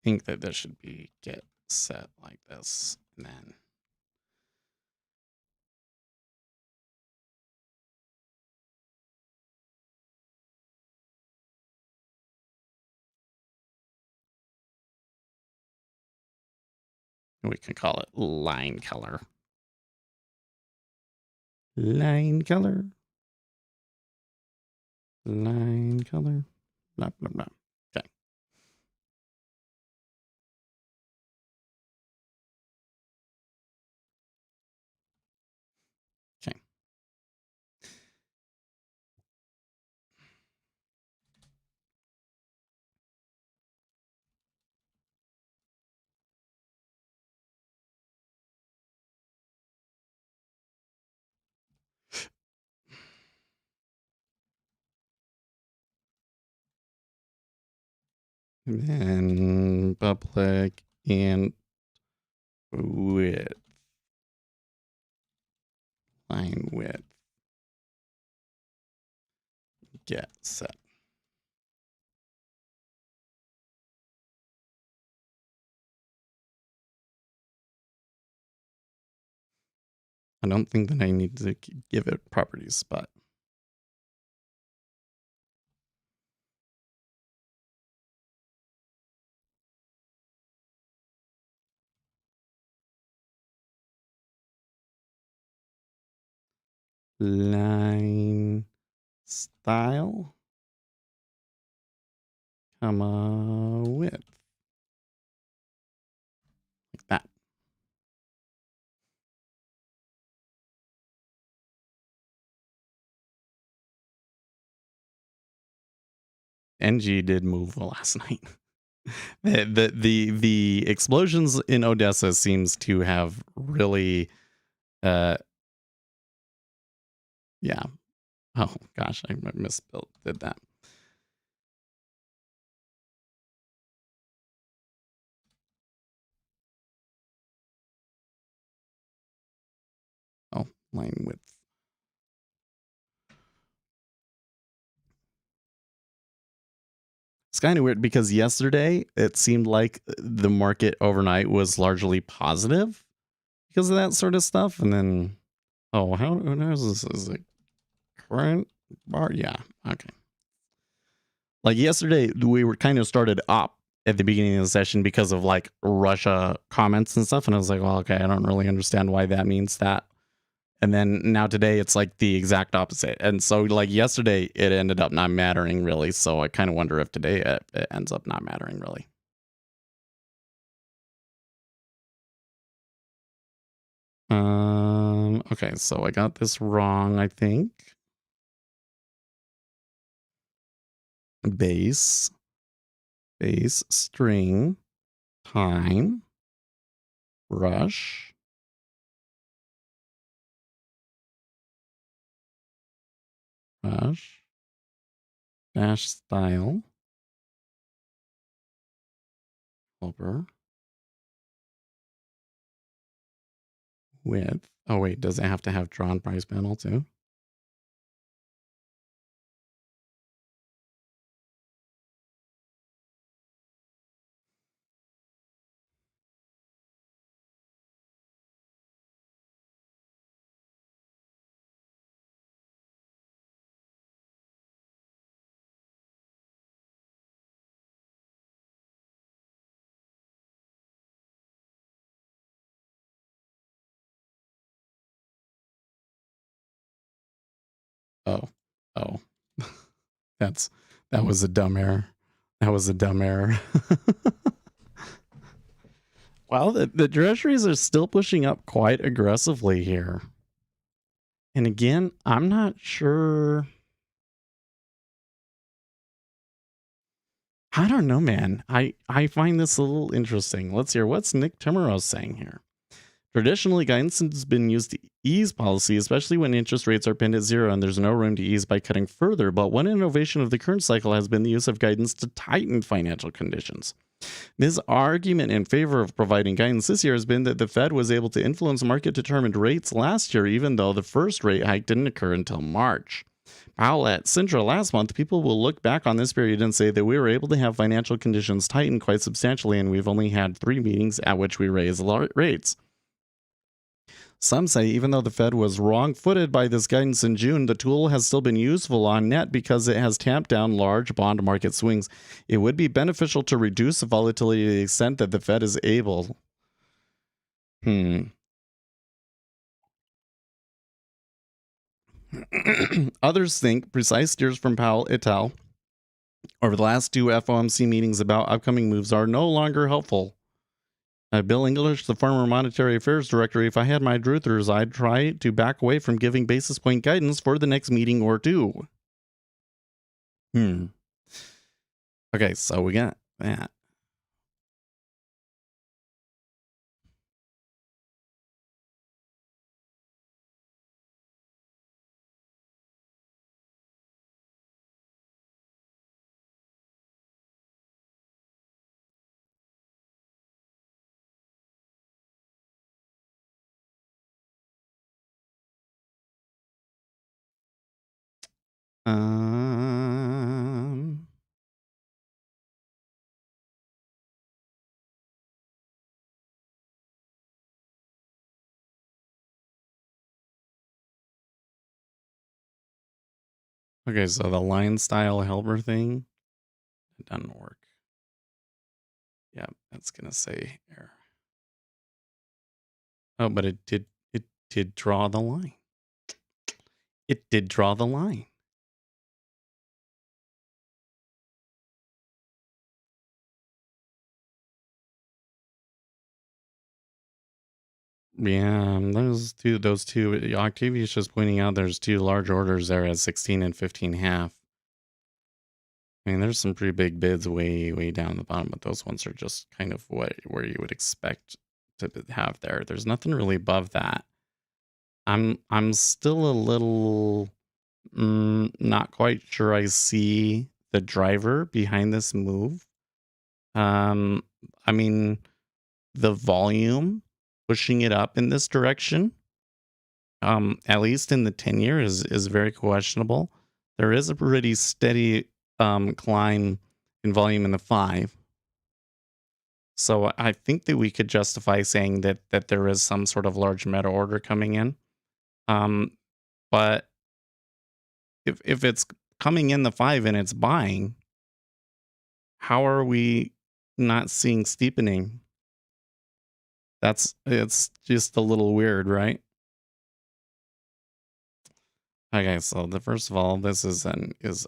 think that this should be get set like this, and then we can call it line color. Line color. Line color. Blah, blah, blah. Okay. Okay. And then public and width. Line width. Get set. I don't think that I need to give it properties, but line style, comma width, like that. NG did move last night. The explosions in Odessa seems to have really yeah. Oh gosh, I misspelled did that. Oh, line width. It's kind of weird because yesterday it seemed like the market overnight was largely positive because of that sort of stuff. And then, oh, how is this? Is it current bar? Yeah. Okay. Like yesterday, we were kind of started up at the beginning of the session because of like Russia comments and stuff. And I was like, well, okay, I don't really understand why that means that. And then now today it's like the exact opposite. And so like yesterday it ended up not mattering really. So I kind of wonder if today it ends up not mattering really. Okay, so I got this wrong, I think. Base string time rush dash style over width. Oh wait, does it have to have drawn price panel too? Oh. That was a dumb error. That was a dumb error. Well, the treasuries are still pushing up quite aggressively here. And again, I'm not sure. I don't know, man. I find this a little interesting. Let's hear what's Nick Timmerow saying here. Traditionally, guidance has been used to ease policy, especially when interest rates are pinned at zero and there's no room to ease by cutting further. But one innovation of the current cycle has been the use of guidance to tighten financial conditions. This argument in favor of providing guidance this year has been that the Fed was able to influence market-determined rates last year, even though the first rate hike didn't occur until March. Powell at Central last month, people will look back on this period and say that we were able to have financial conditions tighten quite substantially, and we've only had 3 meetings at which we raised rates. Some say even though the Fed was wrong-footed by this guidance in June, the tool has still been useful on net because it has tamped down large bond market swings. It would be beneficial to reduce the volatility to the extent that the Fed is able. Others think precise steers from Powell et al. Over the last 2 FOMC meetings about upcoming moves are no longer helpful. Bill English, the former Monetary Affairs Director, if I had my druthers, I'd try to back away from giving basis point guidance for the next meeting or two. Okay, so we got that. Okay, so the line style helper thing, it doesn't work. Yeah, that's gonna say error. Oh, but it did draw the line. It did draw the line. Yeah, those two. Octavia's just pointing out there's 2 large orders there at 16 and 15.5. I mean, there's some pretty big bids way down the bottom, but those ones are just kind of where you would expect to have there. There's nothing really above that. I'm still a little not quite sure I see the driver behind this move. I mean, the volume pushing it up in this direction, at least in the 10-year, is very questionable. There is a pretty steady climb in volume in the 5. So I think that we could justify saying that there is some sort of large meta order coming in. But if it's coming in the 5 and it's buying, how are we not seeing steepening? It's just a little weird, right? Okay, so first of all, this is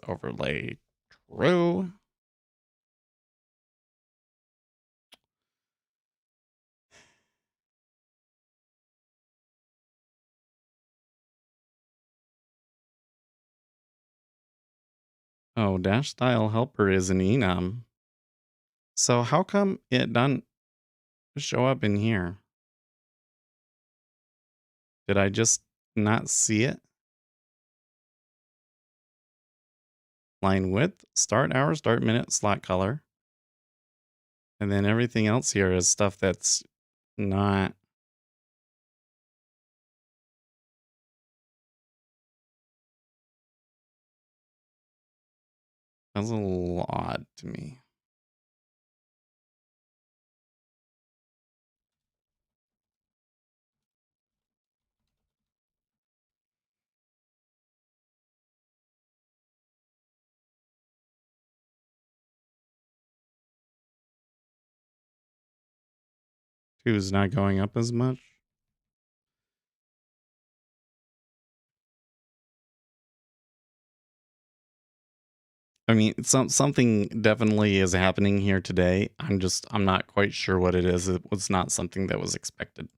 overlay true. Oh, dash style helper is an enum. So how come it doesn't show up in here? Did I just not see it? Line width, start hour, start minute, slot color. And then everything else here is stuff that's not. That's a little odd to me. Two is not going up as much. I mean, something definitely is happening here today. I'm not quite sure what it is. It was not something that was expected.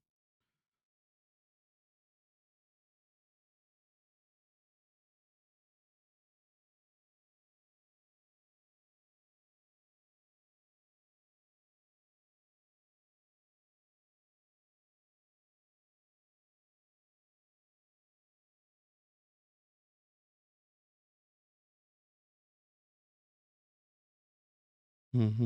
Hmm.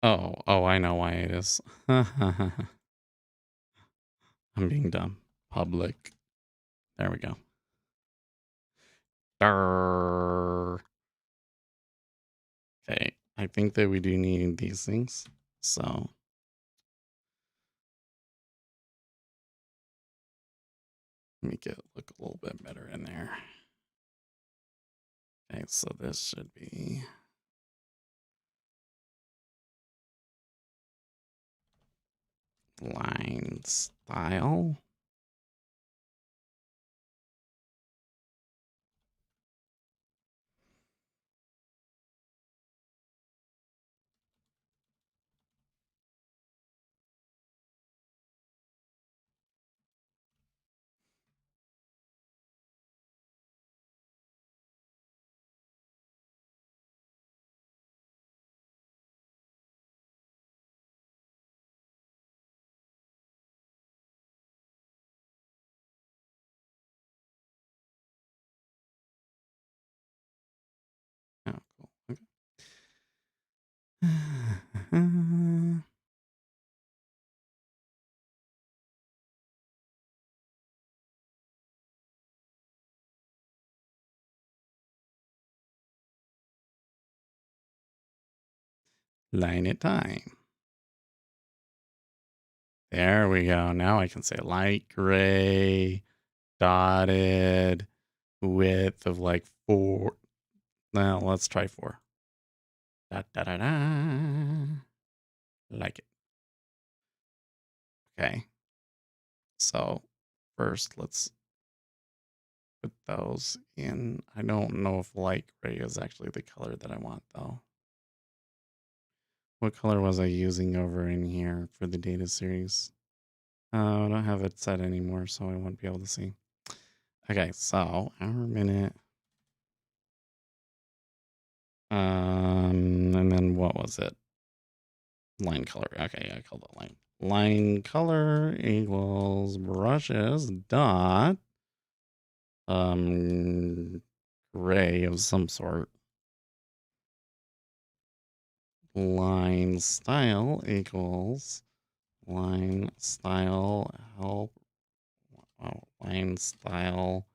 Oh, I know why it is. I'm being dumb. Public. There we go. Durr. Okay, I think that we do need these things. So make it look a little bit better in there. Okay, so this should be line style. Oh, cool. Okay. Line it time. There we go. Now I can say light gray, dotted, width of like 4. Now let's try 4. Da, da, da, da. Like it. Okay. So first let's put those in. I don't know if light gray is actually the color that I want though. What color was I using over in here for the data series? I don't have it set anymore, so I won't be able to see. Okay, so hour minute. And then what was it? Line color. Okay, I called it line. Line color equals brushes dot gray of some sort. Line style equals line style help. Oh, line style.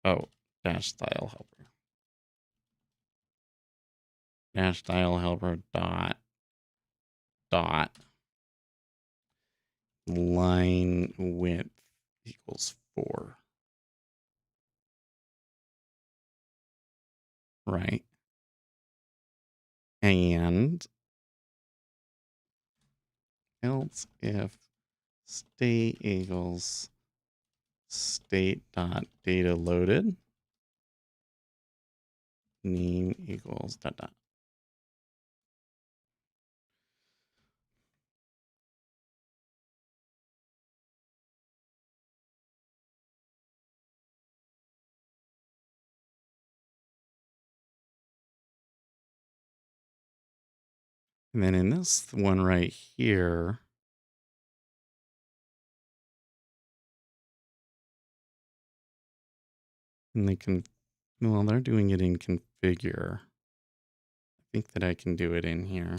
Oh, dash style helper. Dash style helper dot line width equals 4. Right. And else if state equals state dot data loaded, name equals dot dot. And then in this one right here, and they can, well, they're doing it in configure. I think that I can do it in here.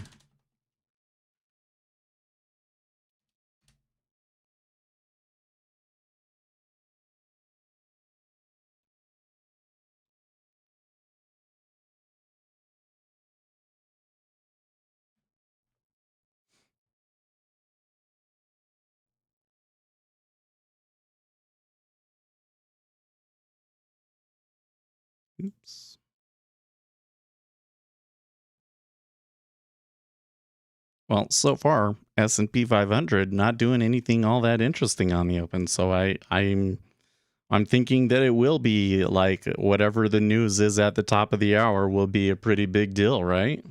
Oops. Well, so far S&P 500 not doing anything all that interesting on the open. So I'm thinking that it will be like whatever the news is at the top of the hour will be a pretty big deal, right?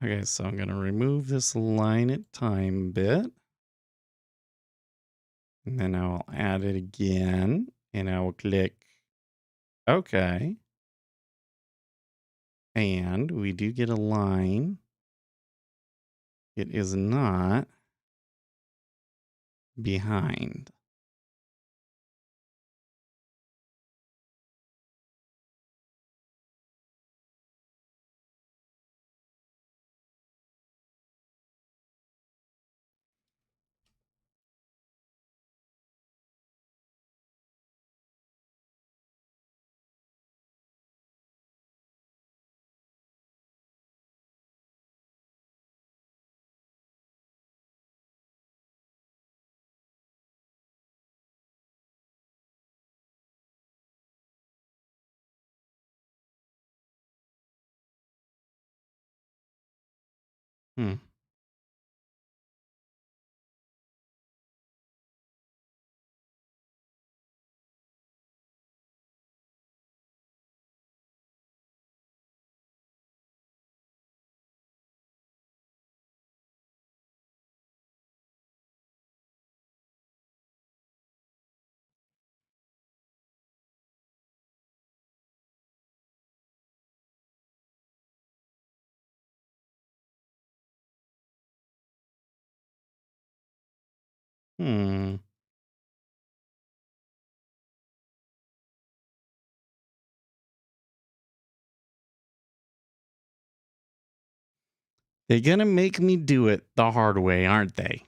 Okay, so I'm going to remove this line at time bit. And then I'll add it again. And I will click OK. And we do get a line. It is not behind. Hmm. Hmm. They're gonna make me do it the hard way, aren't they?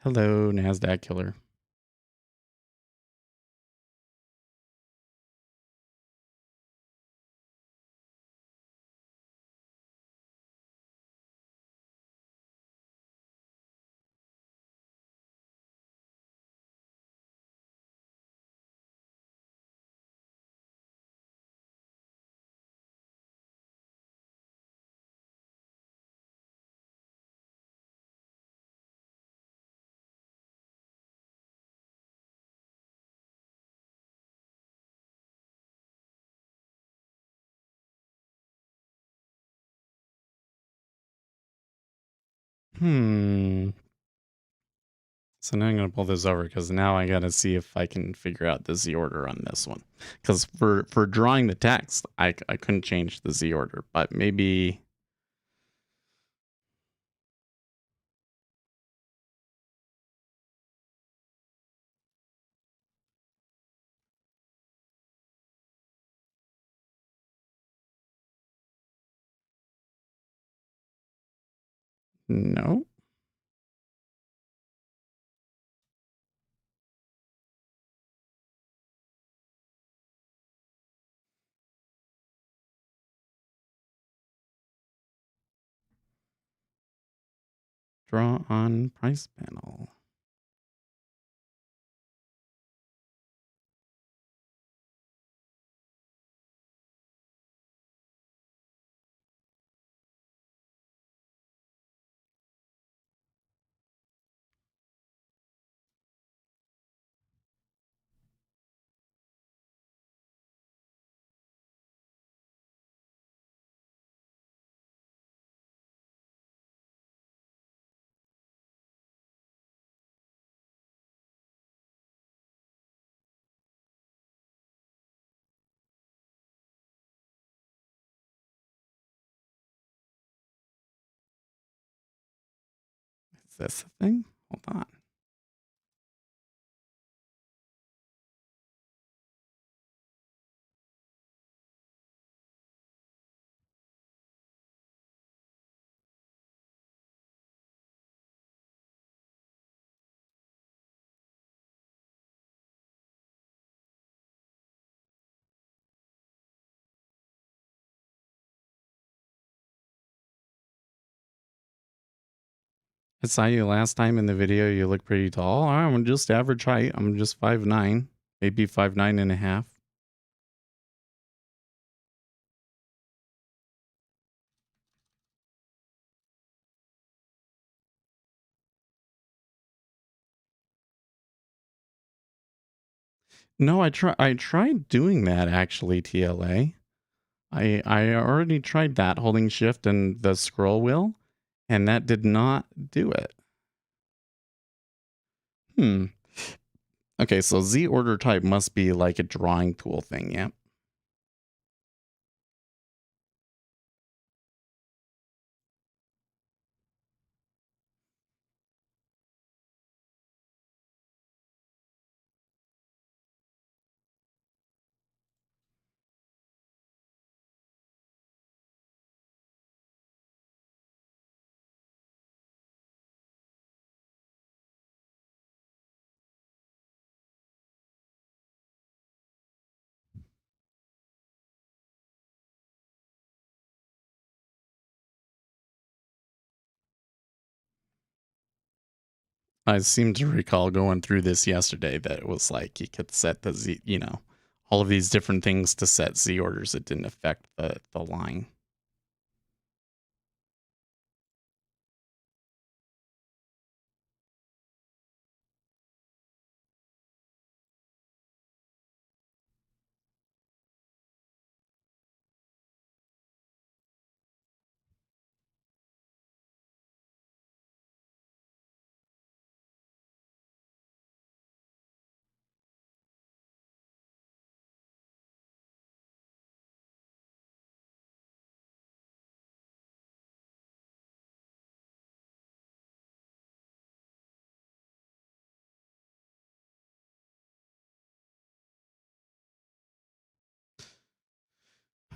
Hello, NASDAQ killer. Hmm. So now I'm going to pull this over because now I got to see if I can figure out the Z order on this one. Because for drawing the text, I couldn't change the Z order, but maybe... No. Draw on price panel. Is this a thing? Hold on. I saw you last time in the video. You look pretty tall. I'm just average height. I'm just 5'9", maybe 5'9.5". No, I tried doing that actually, TLA. I already tried that, holding shift and the scroll wheel, and that did not do it. Okay, so Z order type must be like a drawing tool thing, yeah. I seem to recall going through this yesterday that it was like you could set the Z, all of these different things to set Z orders. It didn't affect the line.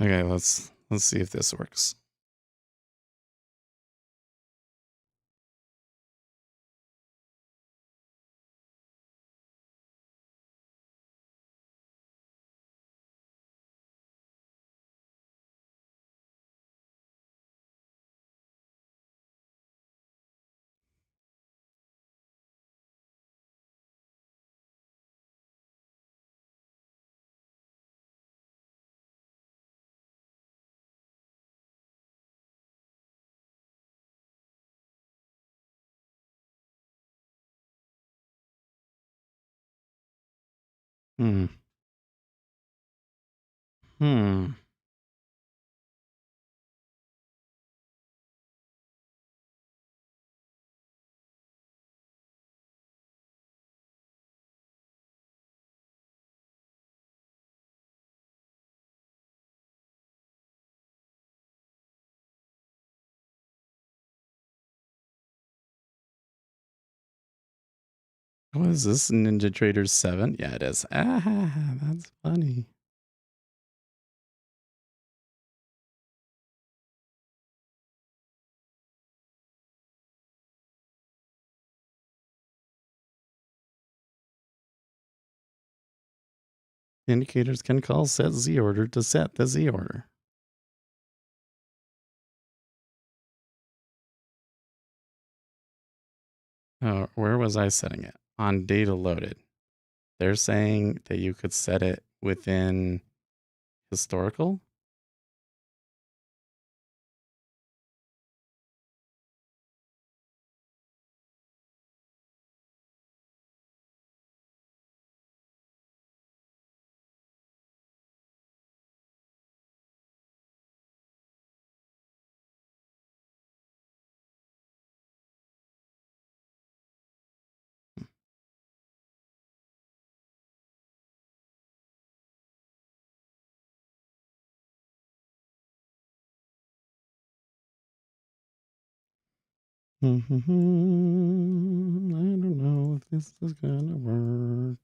Okay, let's see if this works. Hmm. Hmm. What is this? Ninja Trader 7? Yeah, it is. Ah, that's funny. Indicators can call set Z order to set the Z order. Where was I setting it? On data loaded. They're saying that you could set it within historical. I don't know if this is gonna work.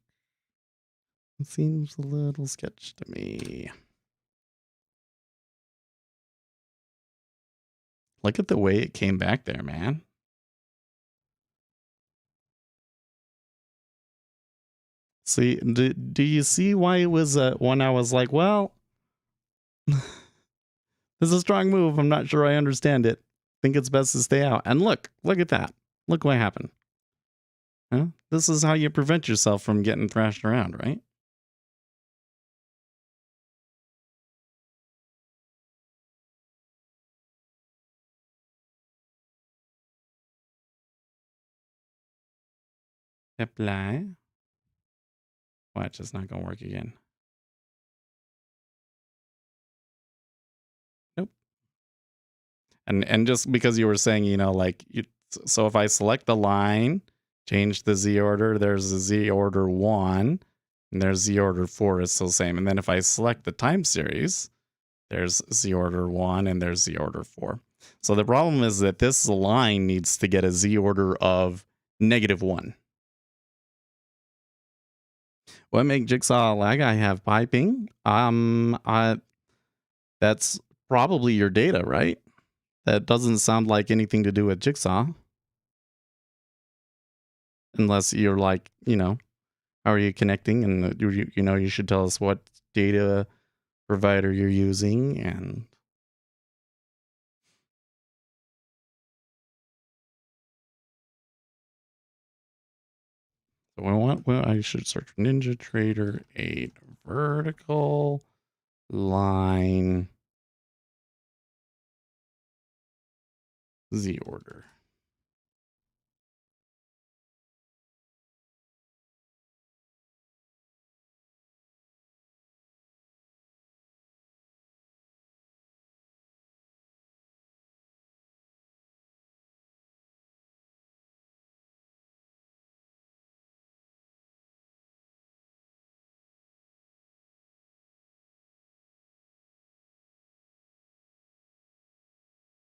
It seems a little sketch to me. Look at the way it came back there, man. See, do you see why it was when I was like, well, this is a strong move. I'm not sure I understand it. Think it's best to stay out. And look at that. Look what happened. Huh? This is how you prevent yourself from getting thrashed around, right? Apply. Watch, it's not gonna work again. Nope. And just because you were saying, you know, like so if I select the line, change the Z order, there's a Z order 1, and there's Z order 4 is still the same. And then if I select the time series, there's Z order 1 and there's Z order 4. So the problem is that this line needs to get a Z order of -1. What make Jigsaw lag? I have piping. That's probably your data, right? That doesn't sound like anything to do with Jigsaw. Unless you're like, you know, how are you connecting? And you know, you should tell us what data provider you're using. And so I should search NinjaTrader 8 vertical line Z order.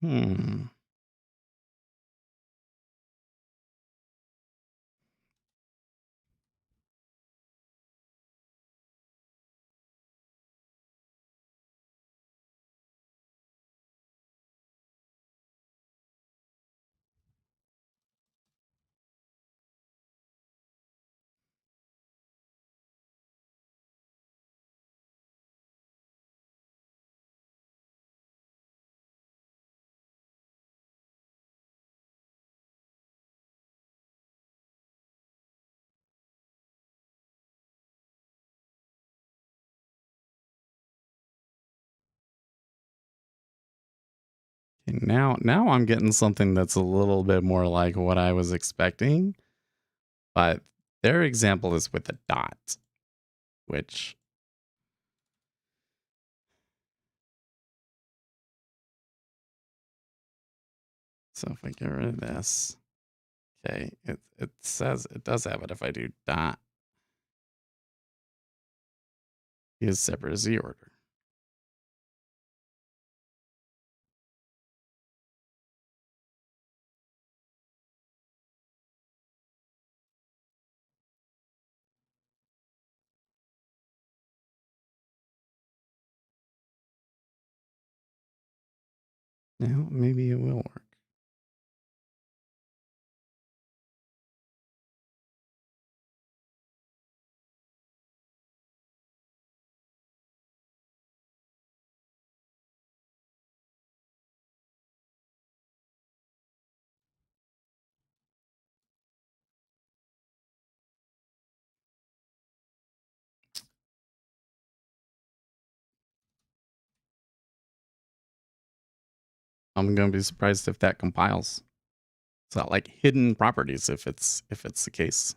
Hmm. Now I'm getting something that's a little bit more like what I was expecting, but their example is with a dot, which so if I get rid of this, okay, it says it does have it if I do dot is separate Z order. Now maybe it will work. I'm gonna be surprised if that compiles. It's not like hidden properties if it's the case.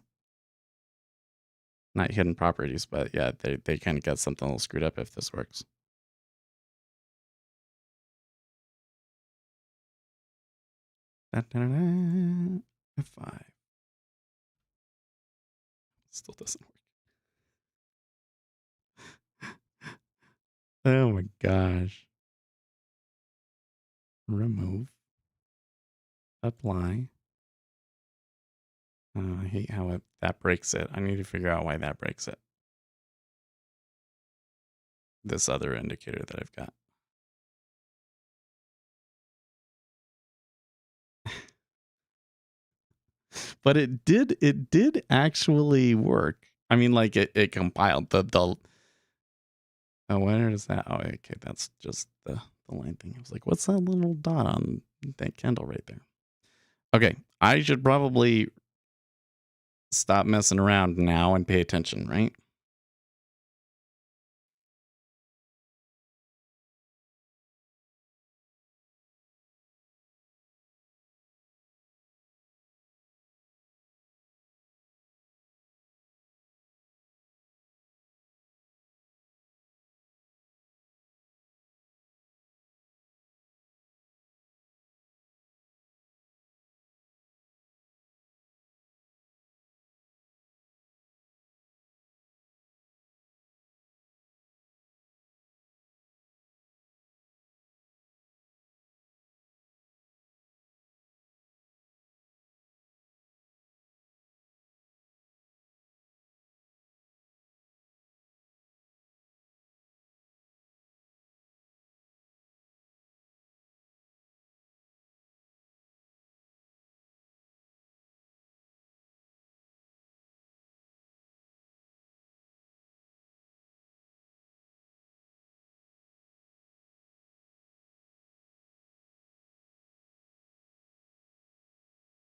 Not hidden properties, but yeah, they kind of got something a little screwed up if this works. F5. Still doesn't work. Oh my gosh. Remove. Apply. I hate how that breaks it. I need to figure out why that breaks it. This other indicator that I've got. But it did actually work. I mean, like it compiled the oh, where is that? Oh, okay, that's just the line thing. I was like, what's that little dot on that candle right there? Okay, I should probably stop messing around now and pay attention, right?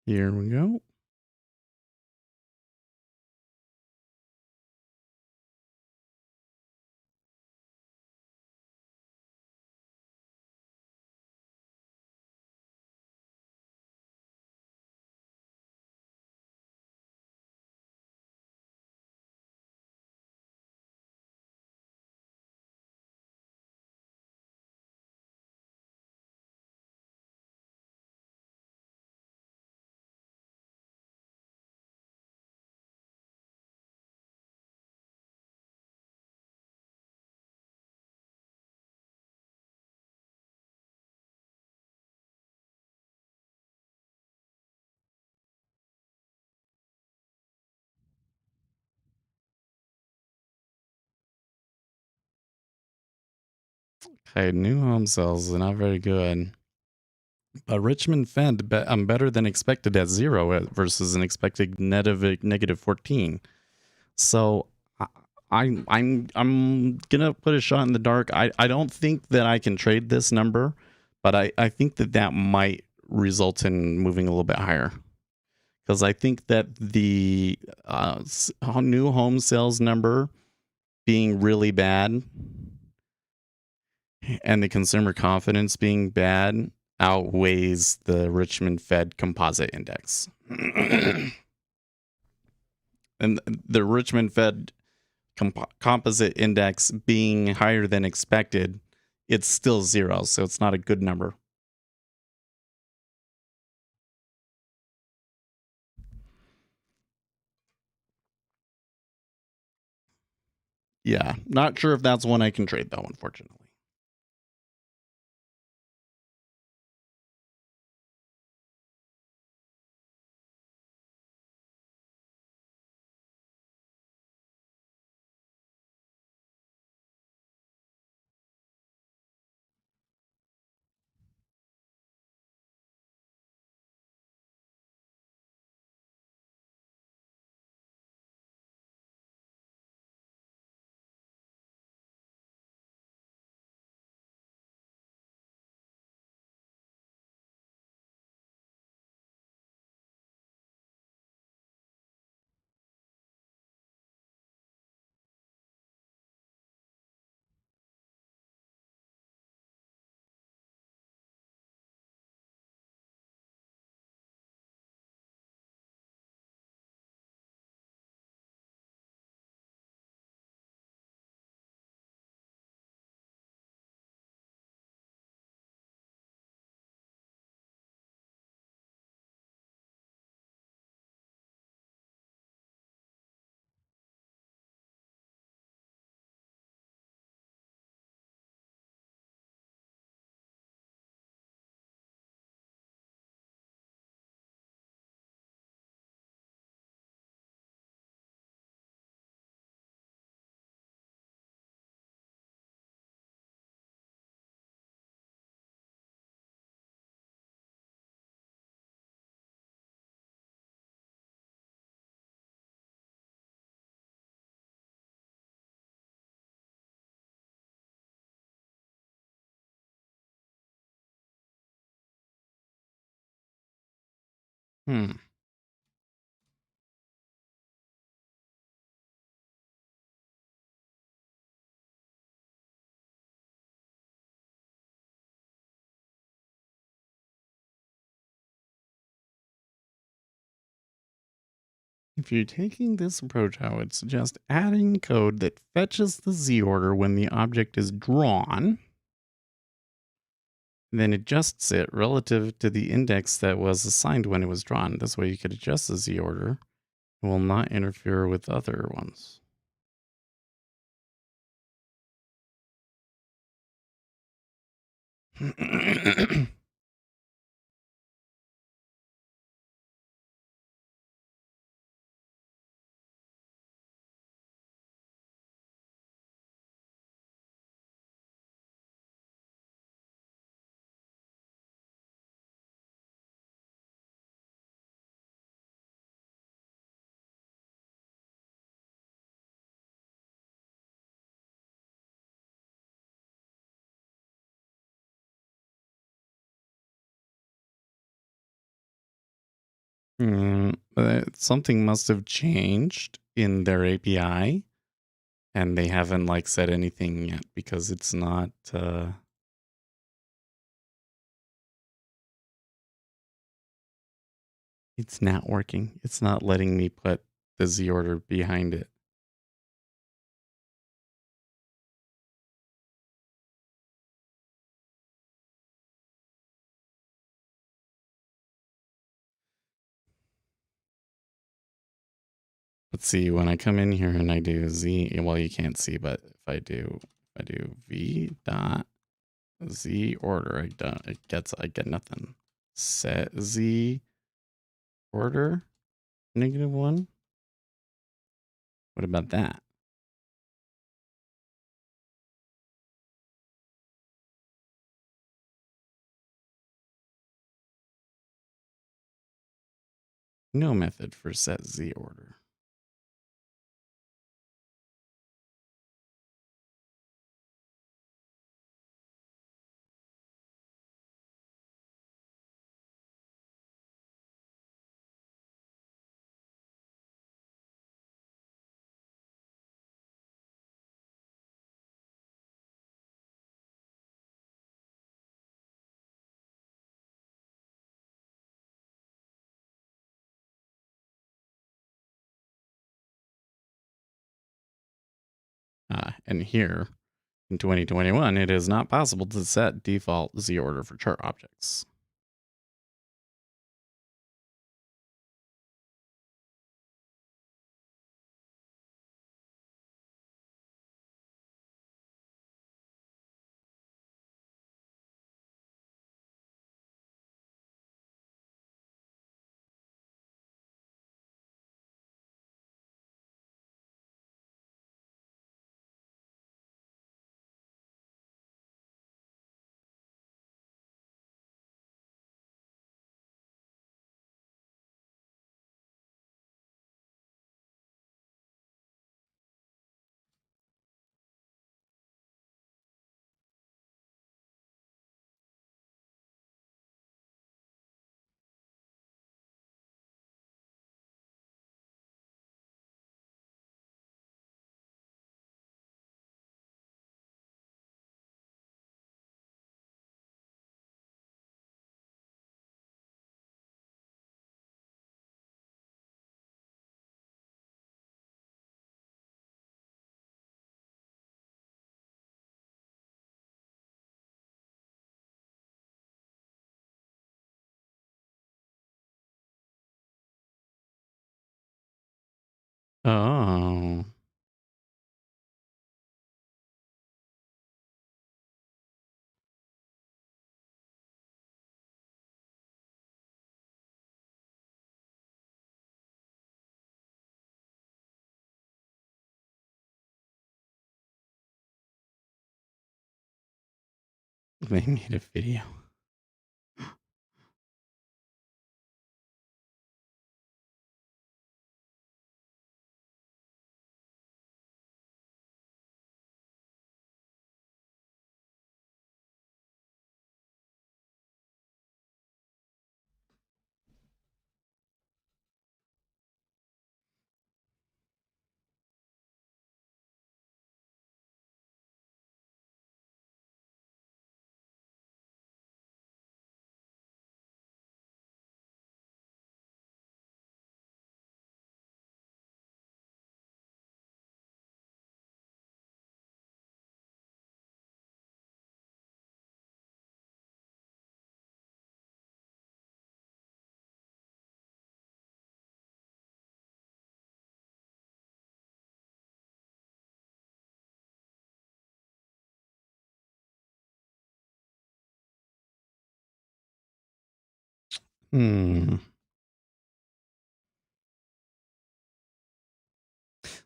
Here we go. Okay, new home sales are not very good. But Richmond Fed better than expected at 0 versus an expected negative 14. So I, I'm gonna put a shot in the dark. I don't think that I can trade this number, but I think that might result in moving a little bit higher. Because I think that the new home sales number being really bad and the consumer confidence being bad outweighs the Richmond Fed Composite Index. And the Richmond Fed Composite Index being higher than expected, it's still 0, so it's not a good number. Yeah, not sure if that's one I can trade though, unfortunately. Hmm. If you're taking this approach, I would suggest adding code that fetches the Z order when the object is drawn, then adjusts it relative to the index that was assigned when it was drawn. This way you could adjust the Z order. It will not interfere with other ones. Something must have changed in their API, and they haven't like said anything yet because it's not. It's not working. It's not letting me put the Z order behind it. Let's see, when I come in here and I do Z, well, you can't see, but if I do V dot Z order, I get nothing. Set Z order -1. What about that? No method for set Z order. And here in 2021, it is not possible to set default Z order for chart objects. Oh. They made a video.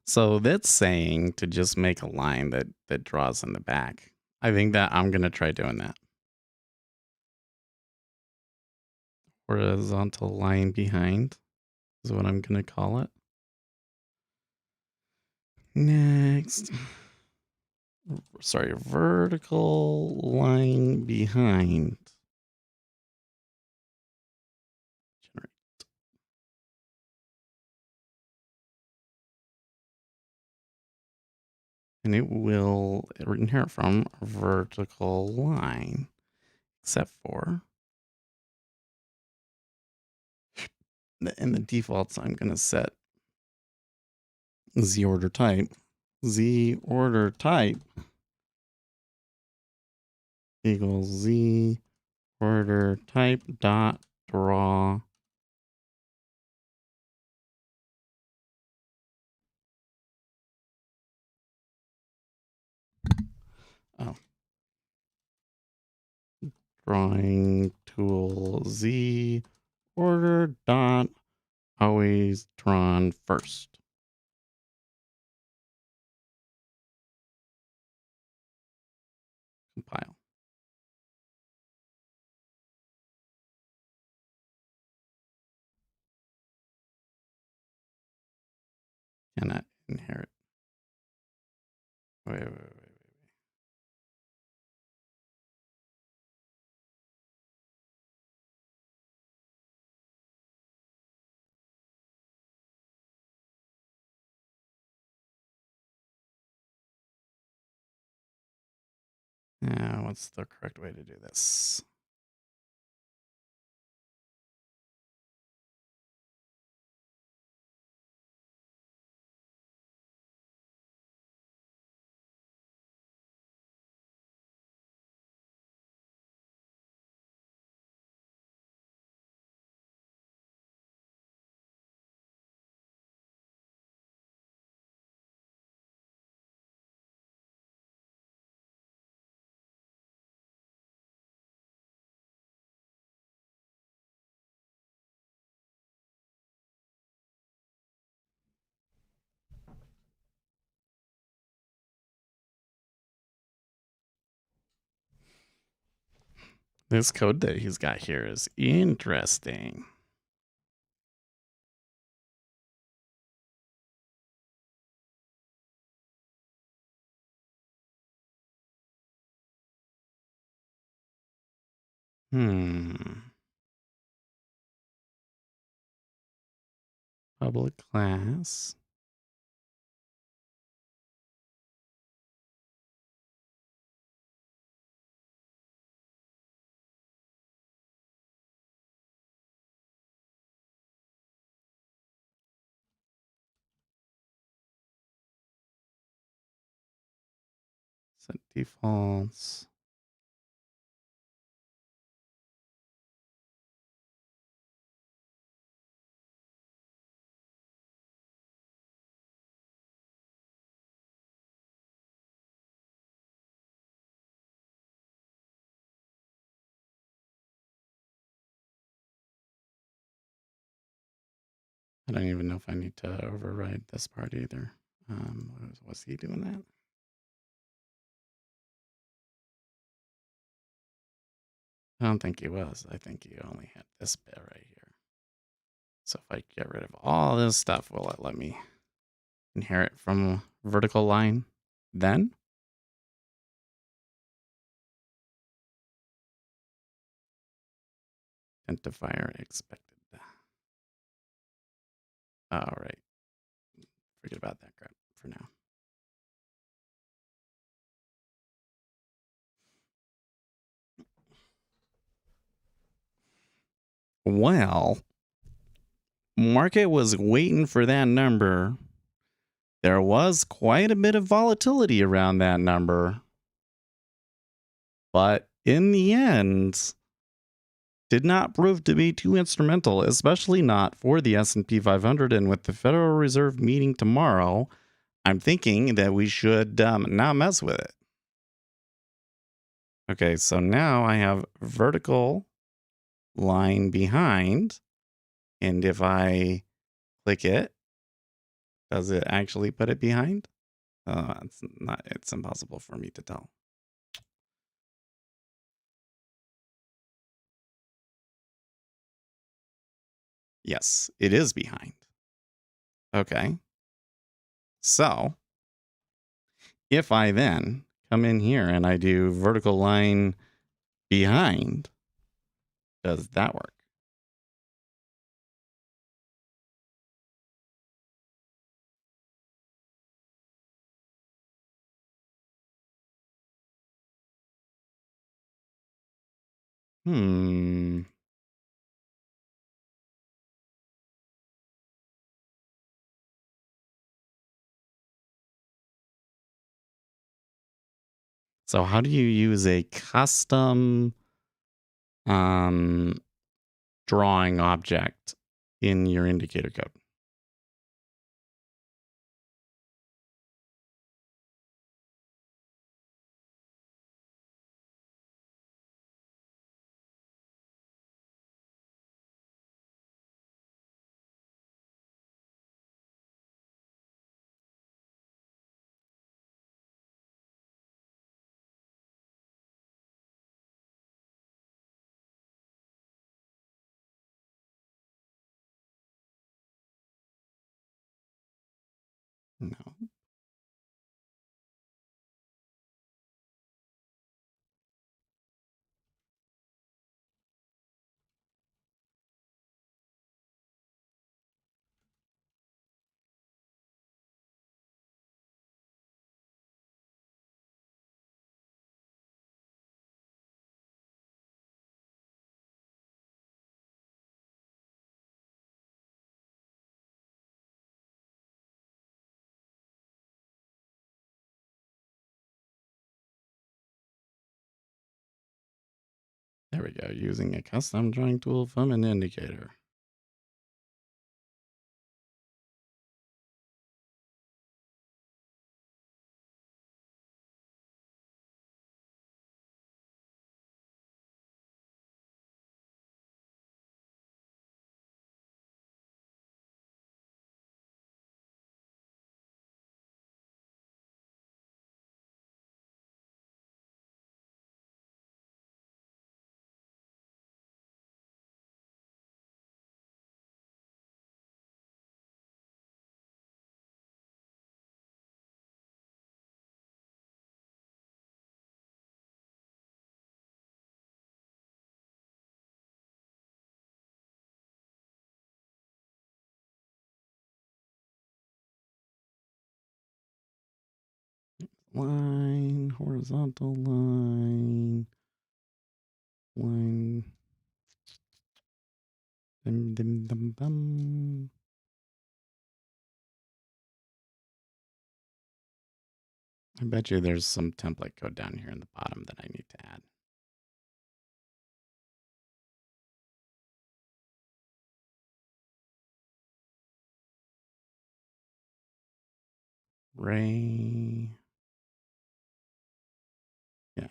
So that's saying to just make a line that draws in the back. I think that I'm gonna try doing that. Horizontal line behind is what I'm gonna call it. Next. Sorry, vertical line behind. Generate. And it will inherit from a vertical line, except for, in the defaults, I'm going to set Z order type. Z order type equals Z order type dot draw drawing tool Z order dot always drawn first. Compile. Cannot inherit. Wait. What's the correct way to do this? This code that he's got here is interesting. Public class. Set defaults. I don't even know if I need to override this part either. Was he doing that? I don't think he was. I think he only had this bit right here. So if I get rid of all this stuff, will it let me inherit from vertical line then? Identifier expected. All right. Forget about that crap for now. Well, market was waiting for that number. There was quite a bit of volatility around that number. But in the end, did not prove to be too instrumental, especially not for the S&P 500. And with the Federal Reserve meeting tomorrow, I'm thinking that we should not mess with it. Okay, so now I have vertical line behind. And if I click it, does it actually put it behind? It's impossible for me to tell. Yes, it is behind. Okay. So if I then come in here and I do vertical line behind, does that work? Hmm. So how do you use a custom um, drawing object in your indicator code? No. There we go. Using a custom drawing tool from an indicator. Line, horizontal line, line. Dum, dum, dum, dum. I bet you there's some template code down here in the bottom that I need to add. Ray. Yeah.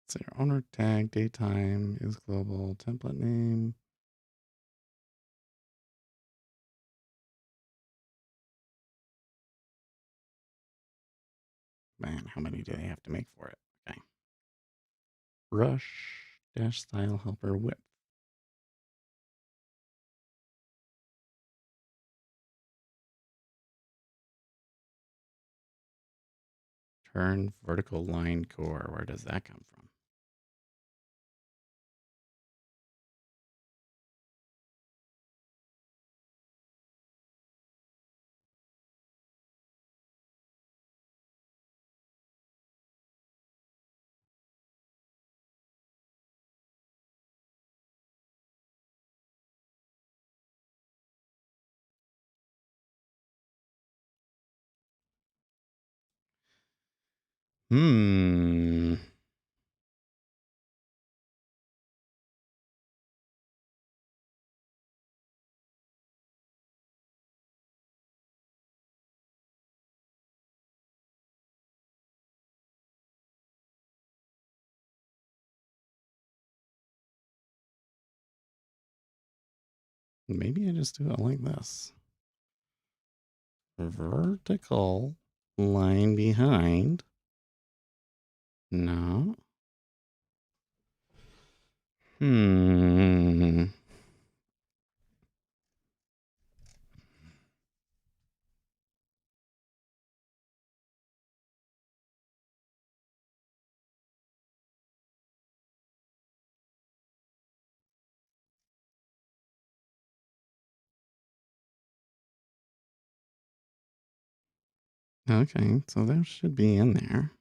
So your owner tag, daytime is global, template name. Man, how many do they have to make for it? Okay. Brush dash style helper width. Turn vertical line core. Where does that come from? Hmm. Maybe I just do it like this. Vertical line behind. No. Hmm. Okay, so there should be in there.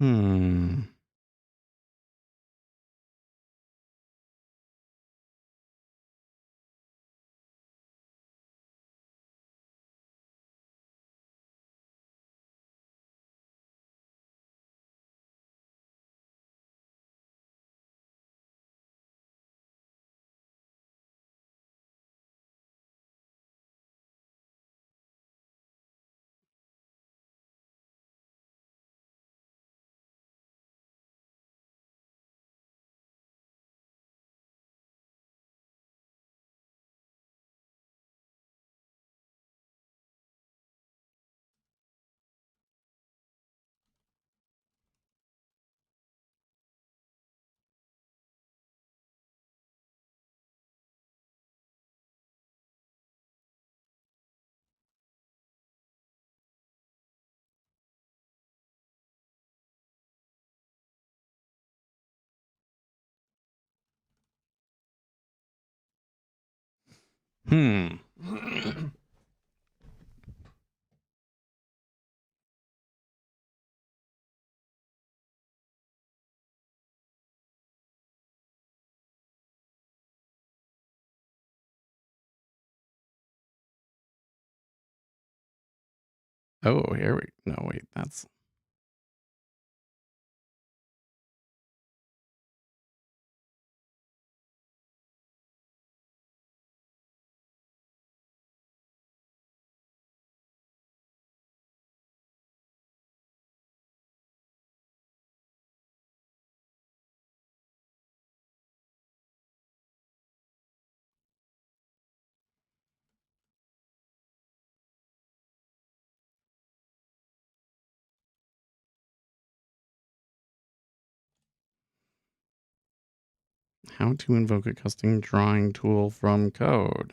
Hmm. Hmm. Oh, here we. No, wait. That's. How to invoke a custom drawing tool from code.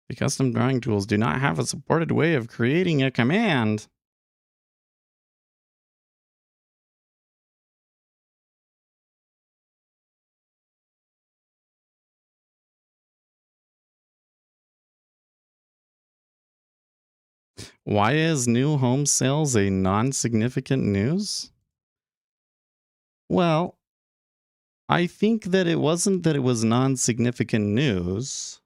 The custom drawing tools do not have a supported way of creating a command. Why is new home sales a non-significant news? Well, I think that it wasn't that it was non-significant news.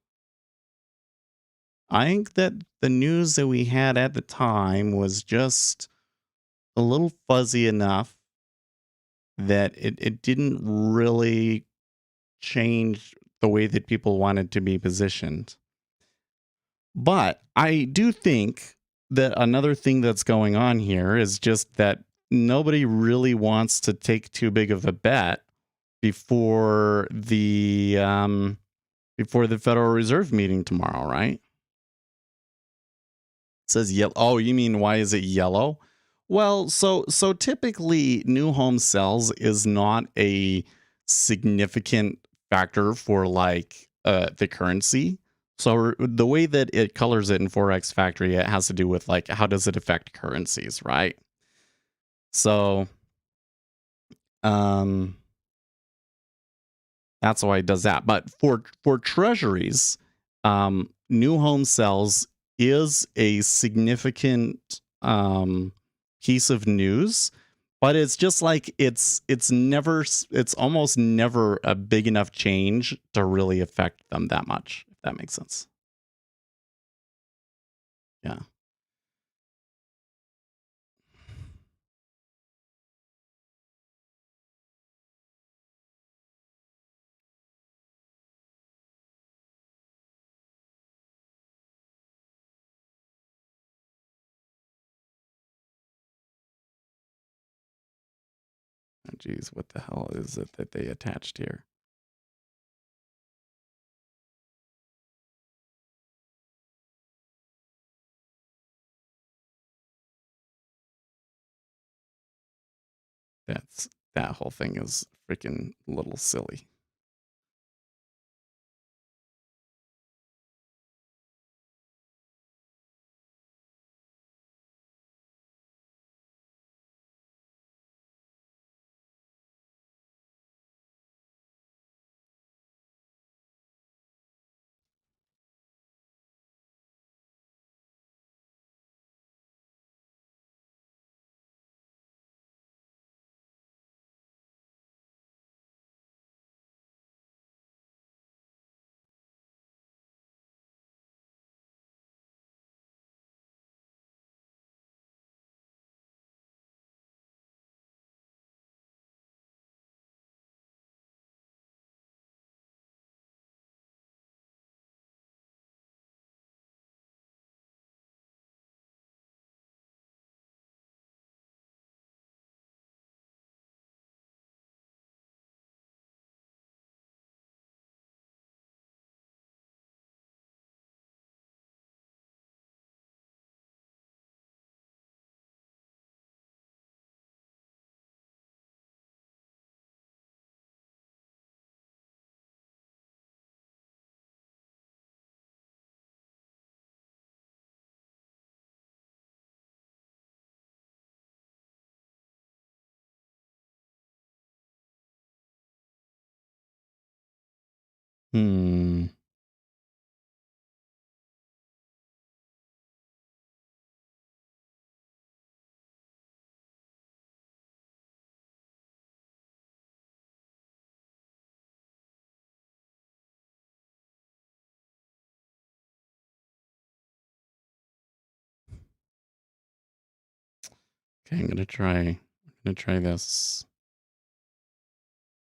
I think that the news that we had at the time was just a little fuzzy enough that it didn't really change the way that people wanted to be positioned. But I do think that another thing that's going on here is just that nobody really wants to take too big of a bet before the Federal Reserve meeting tomorrow, right? It says yellow. Oh, you mean why is it yellow? Well, so typically new home sales is not a significant factor for like the currency. So the way that it colors it in Forex Factory, it has to do with like how does it affect currencies, right? So um that's why it does that. But for treasuries, new home sales is a significant piece of news, but it's just like it's almost never a big enough change to really affect them that much. If that makes sense. Yeah. geez, what the hell is it that they attached here? That whole thing is freaking a little silly. Okay, I'm gonna try this.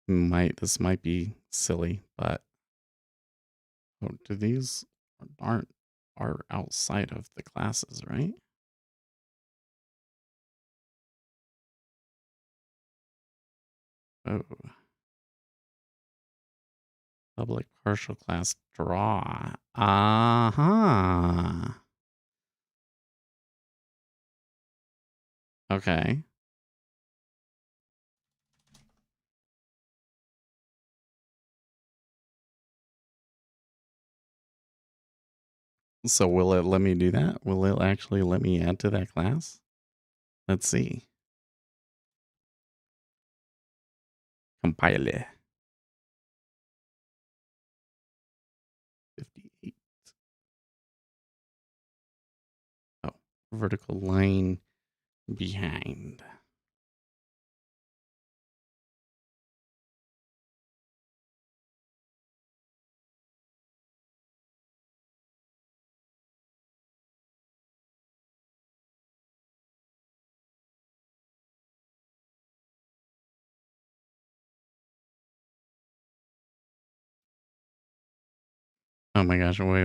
This might be silly, but do these are outside of the classes, right? Oh, public partial class draw. Okay. So will it let me do that? Will it actually let me add to that class? Let's see. Compile it. 58. Oh, vertical line behind. Oh my gosh, wait.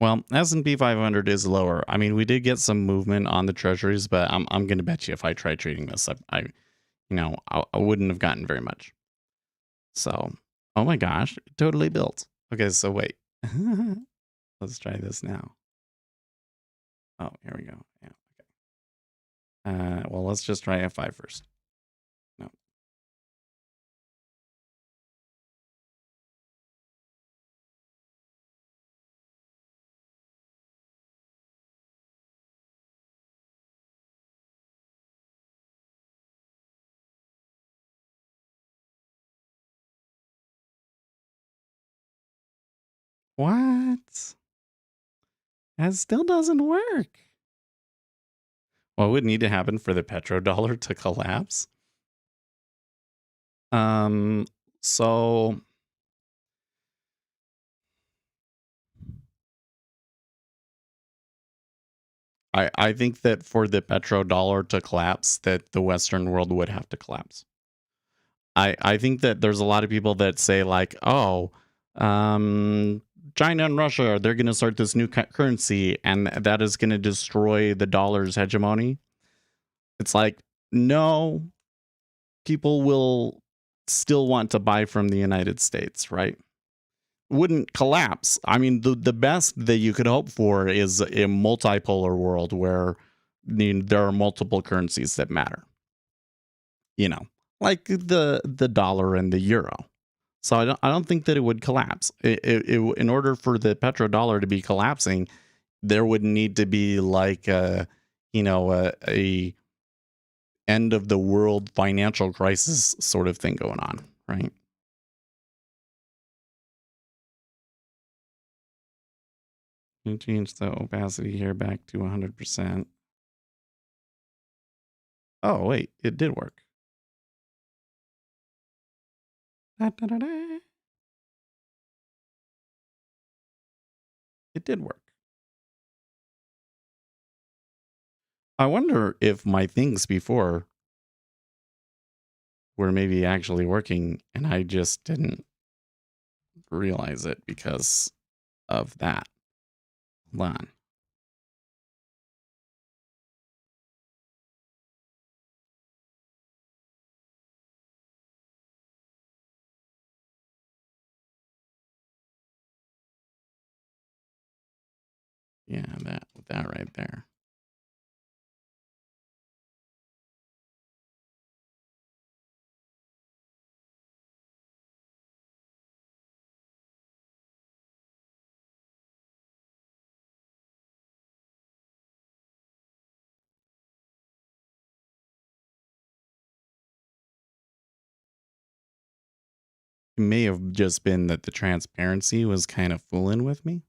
Well, S&P 500 is lower. I mean, we did get some movement on the treasuries, but I'm going to bet you if I tried trading this, I wouldn't have gotten very much. So, oh my gosh, totally built. Okay, so wait. Let's try this now. Oh, here we go. Yeah, okay. Well, let's just try F5 first. No. What? That still doesn't work. What would need to happen for the petrodollar to collapse? So I think that for the petrodollar to collapse, that the Western world would have to collapse. I think that there's a lot of people that say like, oh, China and Russia, they're going to start this new currency, and that is going to destroy the dollar's hegemony. It's like, no, people will still want to buy from the United States, right? Wouldn't collapse. I mean, the best that you could hope for is a multipolar world where there are multiple currencies that matter. You know, like the dollar and the euro. So I don't think that it would collapse. In order for the petrodollar to be collapsing, there would need to be like a end of the world financial crisis sort of thing going on, right? You change the opacity here back to 100%. Oh wait, it did work. Da-da-da-da. It did work. I wonder if my things before were maybe actually working and I just didn't realize it because of that. Hold on. Yeah, that right there. It may have just been that the transparency was kind of fooling with me.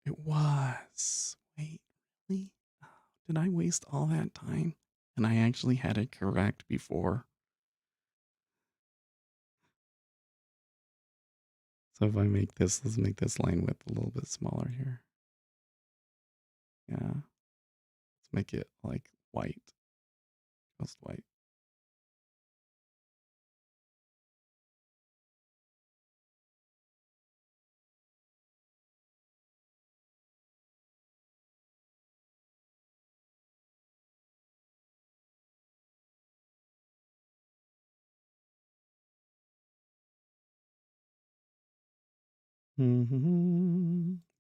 It was. Wait, really? Did I waste all that time? And I actually had it correct before. So if I make this, let's make this line width a little bit smaller here. Yeah. Let's make it like white. Just white.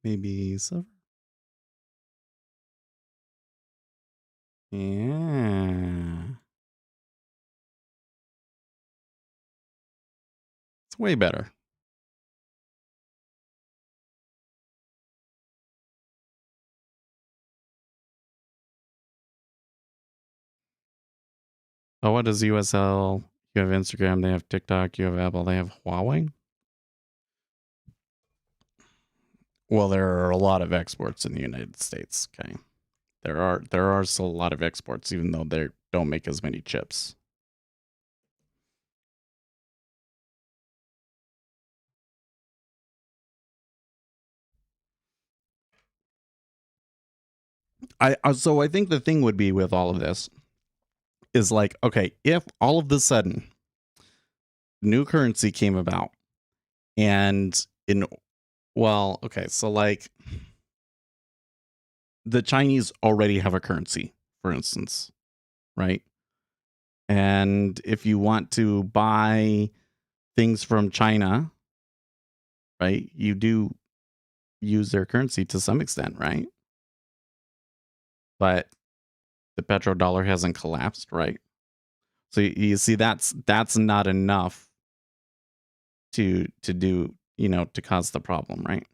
Maybe silver. Yeah. It's way better. Oh, what does USL? You have Instagram, they have TikTok, you have Apple, they have Huawei. Well, there are a lot of exports in the United States. Okay, there are still a lot of exports, even though they don't make as many chips. So I think the thing would be with all of this is like, okay, if all of a sudden new currency came about and so like the Chinese already have a currency, for instance, right? And if you want to buy things from China, right, you do use their currency to some extent, right? But the petrodollar hasn't collapsed, right? So you see, that's not enough to do, to cause the problem, right?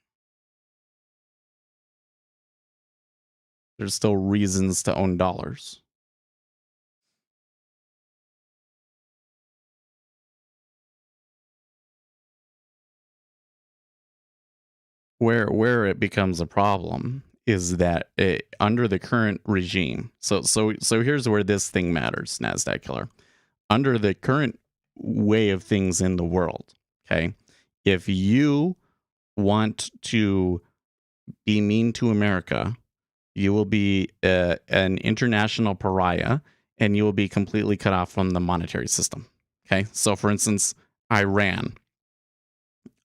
There's still reasons to own dollars. Where it becomes a problem is that under the current regime. So here's where this thing matters, NASDAQ killer. Under the current way of things in the world, okay, if you want to be mean to America, you will be an international pariah, and you will be completely cut off from the monetary system. Okay. So, for instance, Iran.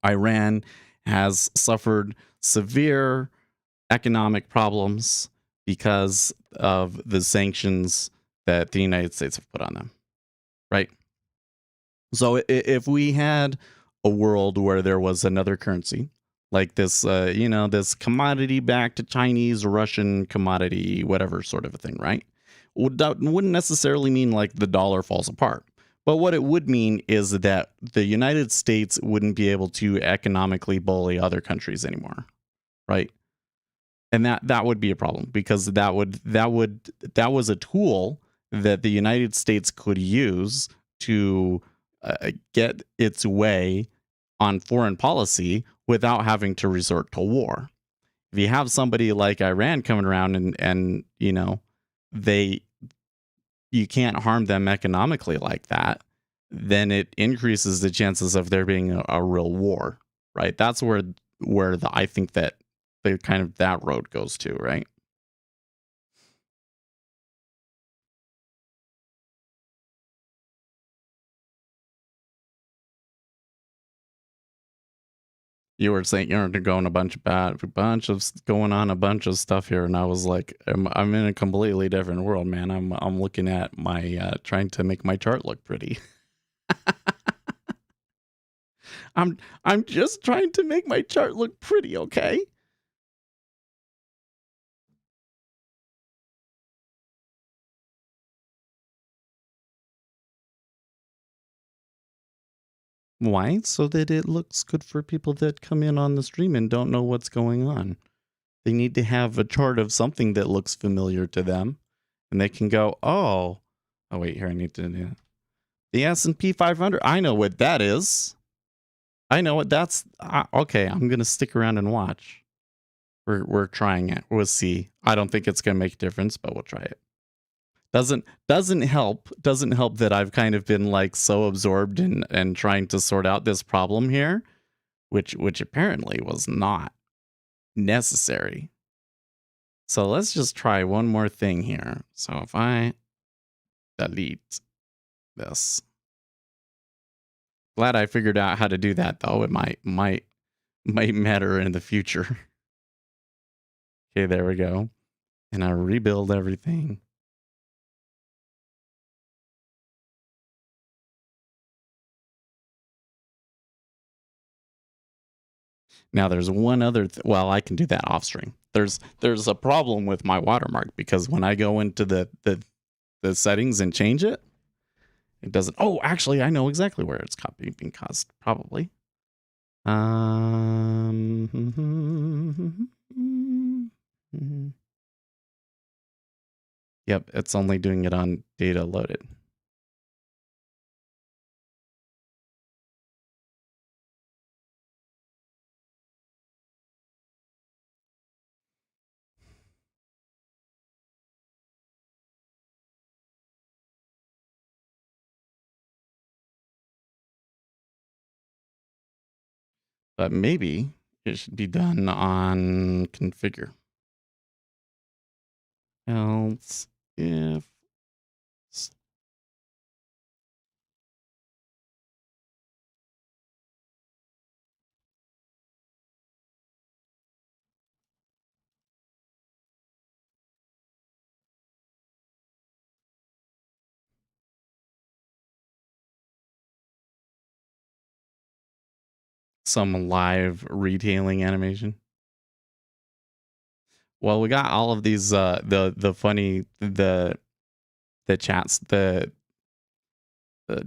Iran has suffered severe economic problems because of the sanctions that the United States have put on them. Right. So if we had a world where there was another currency, like this, this commodity backed Chinese, Russian commodity, whatever sort of a thing, right? That wouldn't necessarily mean like the dollar falls apart. But what it would mean is that the United States wouldn't be able to economically bully other countries anymore, right? And that would be a problem, because that was a tool that the United States could use to get its way on foreign policy without having to resort to war. If you have somebody like Iran coming around and they you can't harm them economically like that, then it increases the chances of there being a real war, right? That's where I think that the kind of that road goes to, right? You were saying you're going a bunch of stuff here, and I was like, I'm in a completely different world, man. I'm looking at my trying to make my chart look pretty. I'm just trying to make my chart look pretty, okay? Why? So that it looks good for people that come in on the stream and don't know what's going on. They need to have a chart of something that looks familiar to them, and they can go, oh wait, here I need to do the S&P 500. I know what that is. I know what that's. Okay, I'm gonna stick around and watch. We're trying it. We'll see. I don't think it's gonna make a difference, but we'll try it. Doesn't help that I've kind of been like so absorbed in trying to sort out this problem here, which apparently was not necessary. So let's just try one more thing here. So if I delete this, glad I figured out how to do that, though. It might matter in the future. Okay, there we go. And I rebuild everything. Now there's one other well, I can do that off stream. There's a problem with my watermark, because when I go into the settings and change it, it doesn't. Oh, actually, I know exactly where it's being caused, probably. Yep, it's only doing it on data loaded. But maybe it should be done on configure. Else if some live retailing animation. Well, we got all of these the funny the chats, the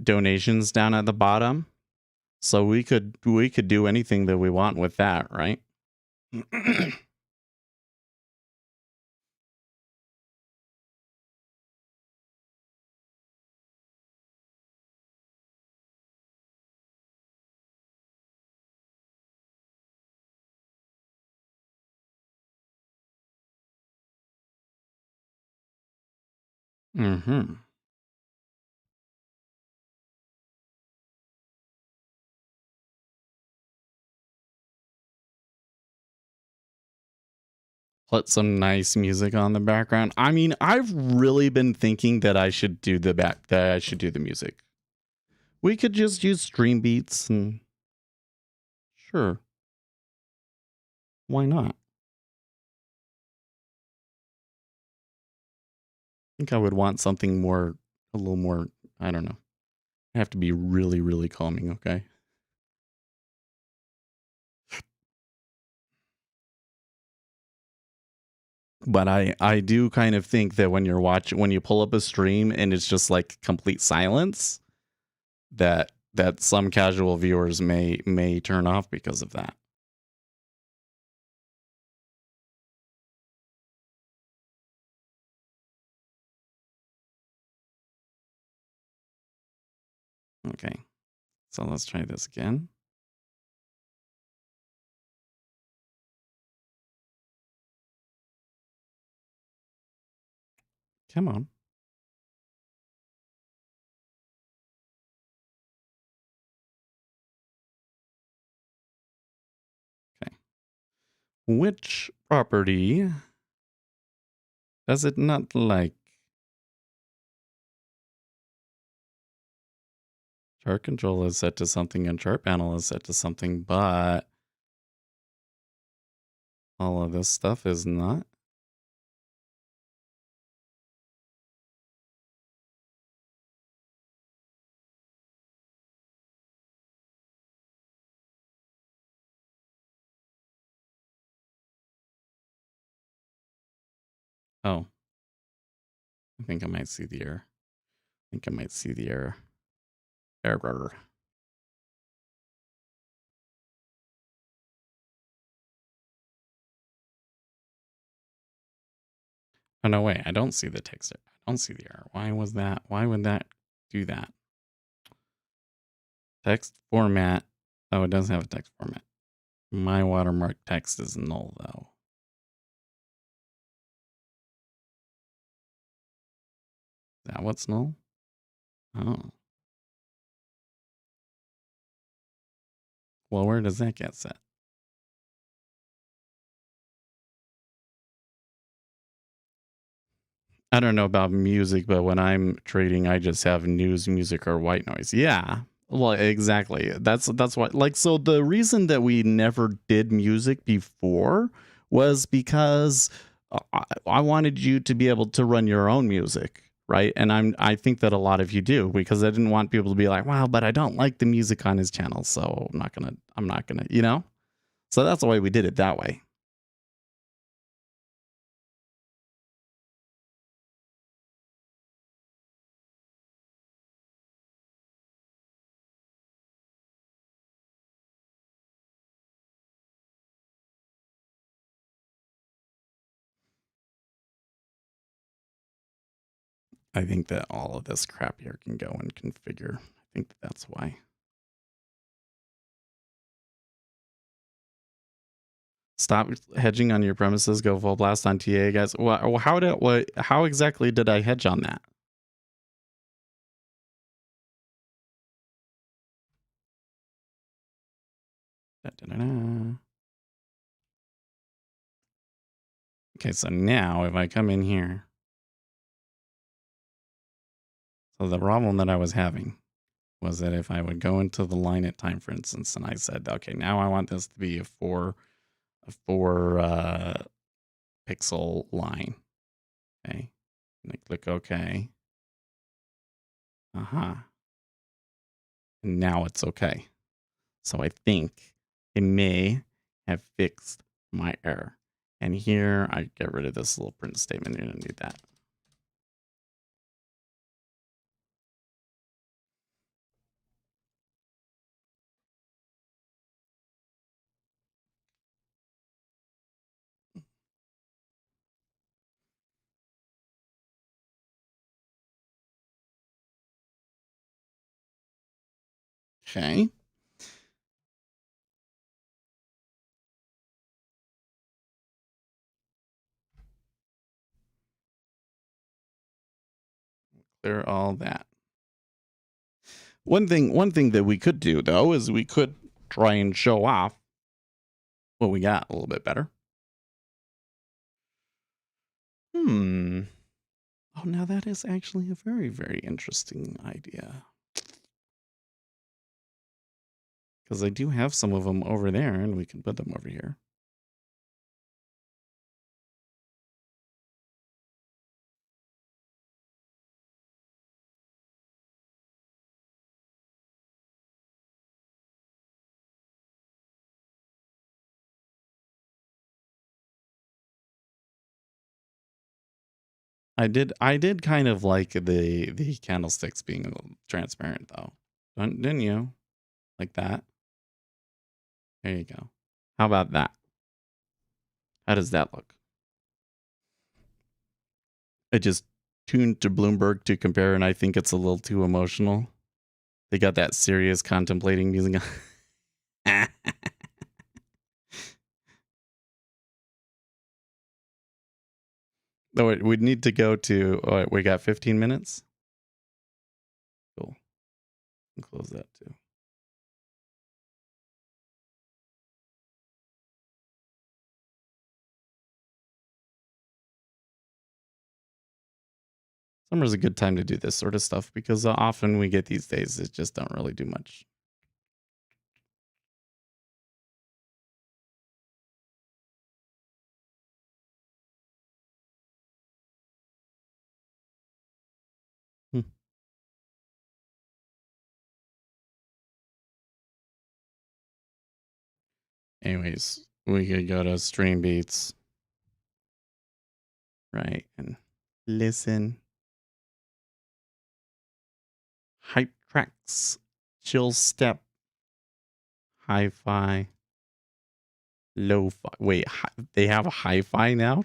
donations down at the bottom. So we could do anything that we want with that, right? Mm-hmm. put some nice music on the background. I mean, I've really been thinking that I should do the music. We could just use stream beats and sure. Why not? I think I would want something a little more, I don't know. I have to be really, really calming, okay? But I do kind of think that when you pull up a stream and it's just like complete silence, that some casual viewers may turn off because of that. Okay. So let's try this again. Come on. Okay. Which property does it not like? Chart control is set to something and chart panel is set to something, but all of this stuff is not. Oh. I think I might see the error. Error. Oh, no, wait. I don't see the text. I don't see the error. Why was that? Why would that do that? Text format. Oh, it doesn't have a text format. My watermark text is null, though. Is that what's null? Oh. Well, where does that get set? I don't know about music, but when I'm trading, I just have news, music, or white noise. Yeah. Well, exactly. That's what, like, so the reason that we never did music before was because I wanted you to be able to run your own music, right? And I think that a lot of you do, because I didn't want people to be like, wow, but I don't like the music on his channel, so I'm not gonna, you know? So that's the way we did it that way. I think that all of this crap here can go and configure. I think that's why. Stop hedging on your premises. Go full blast on TA, guys. Well, how exactly did I hedge on that? Da-da-da-da. Okay, so now if I come in here, so the problem that I was having was that if I would go into the line at time, for instance, and I said, okay, now I want this to be a four pixel line. Okay, and I click OK. And now it's okay. So I think it may have fixed my error. And here I get rid of this little print statement. You don't need that. Okay. Clear all that. One thing that we could do though is we could try and show off what we got a little bit better. Oh, now that is actually a very, very interesting idea. Because I do have some of them over there, and we can put them over here. I did kind of like the candlesticks being transparent though. Didn't you? Like that? There you go. How about that? How does that look? I just tuned to Bloomberg to compare, and I think it's a little too emotional. They got that serious contemplating music. Oh, wait, we need to go to. Oh, wait, we got 15 minutes. Cool. I'll close that too. Summer's a good time to do this sort of stuff because often we get these days that just don't really do much. Anyways, we could go to Stream Beats. Right. And listen. Hype tracks. Chill step. Hi-fi. Lo-fi. Wait, they have a hi-fi now?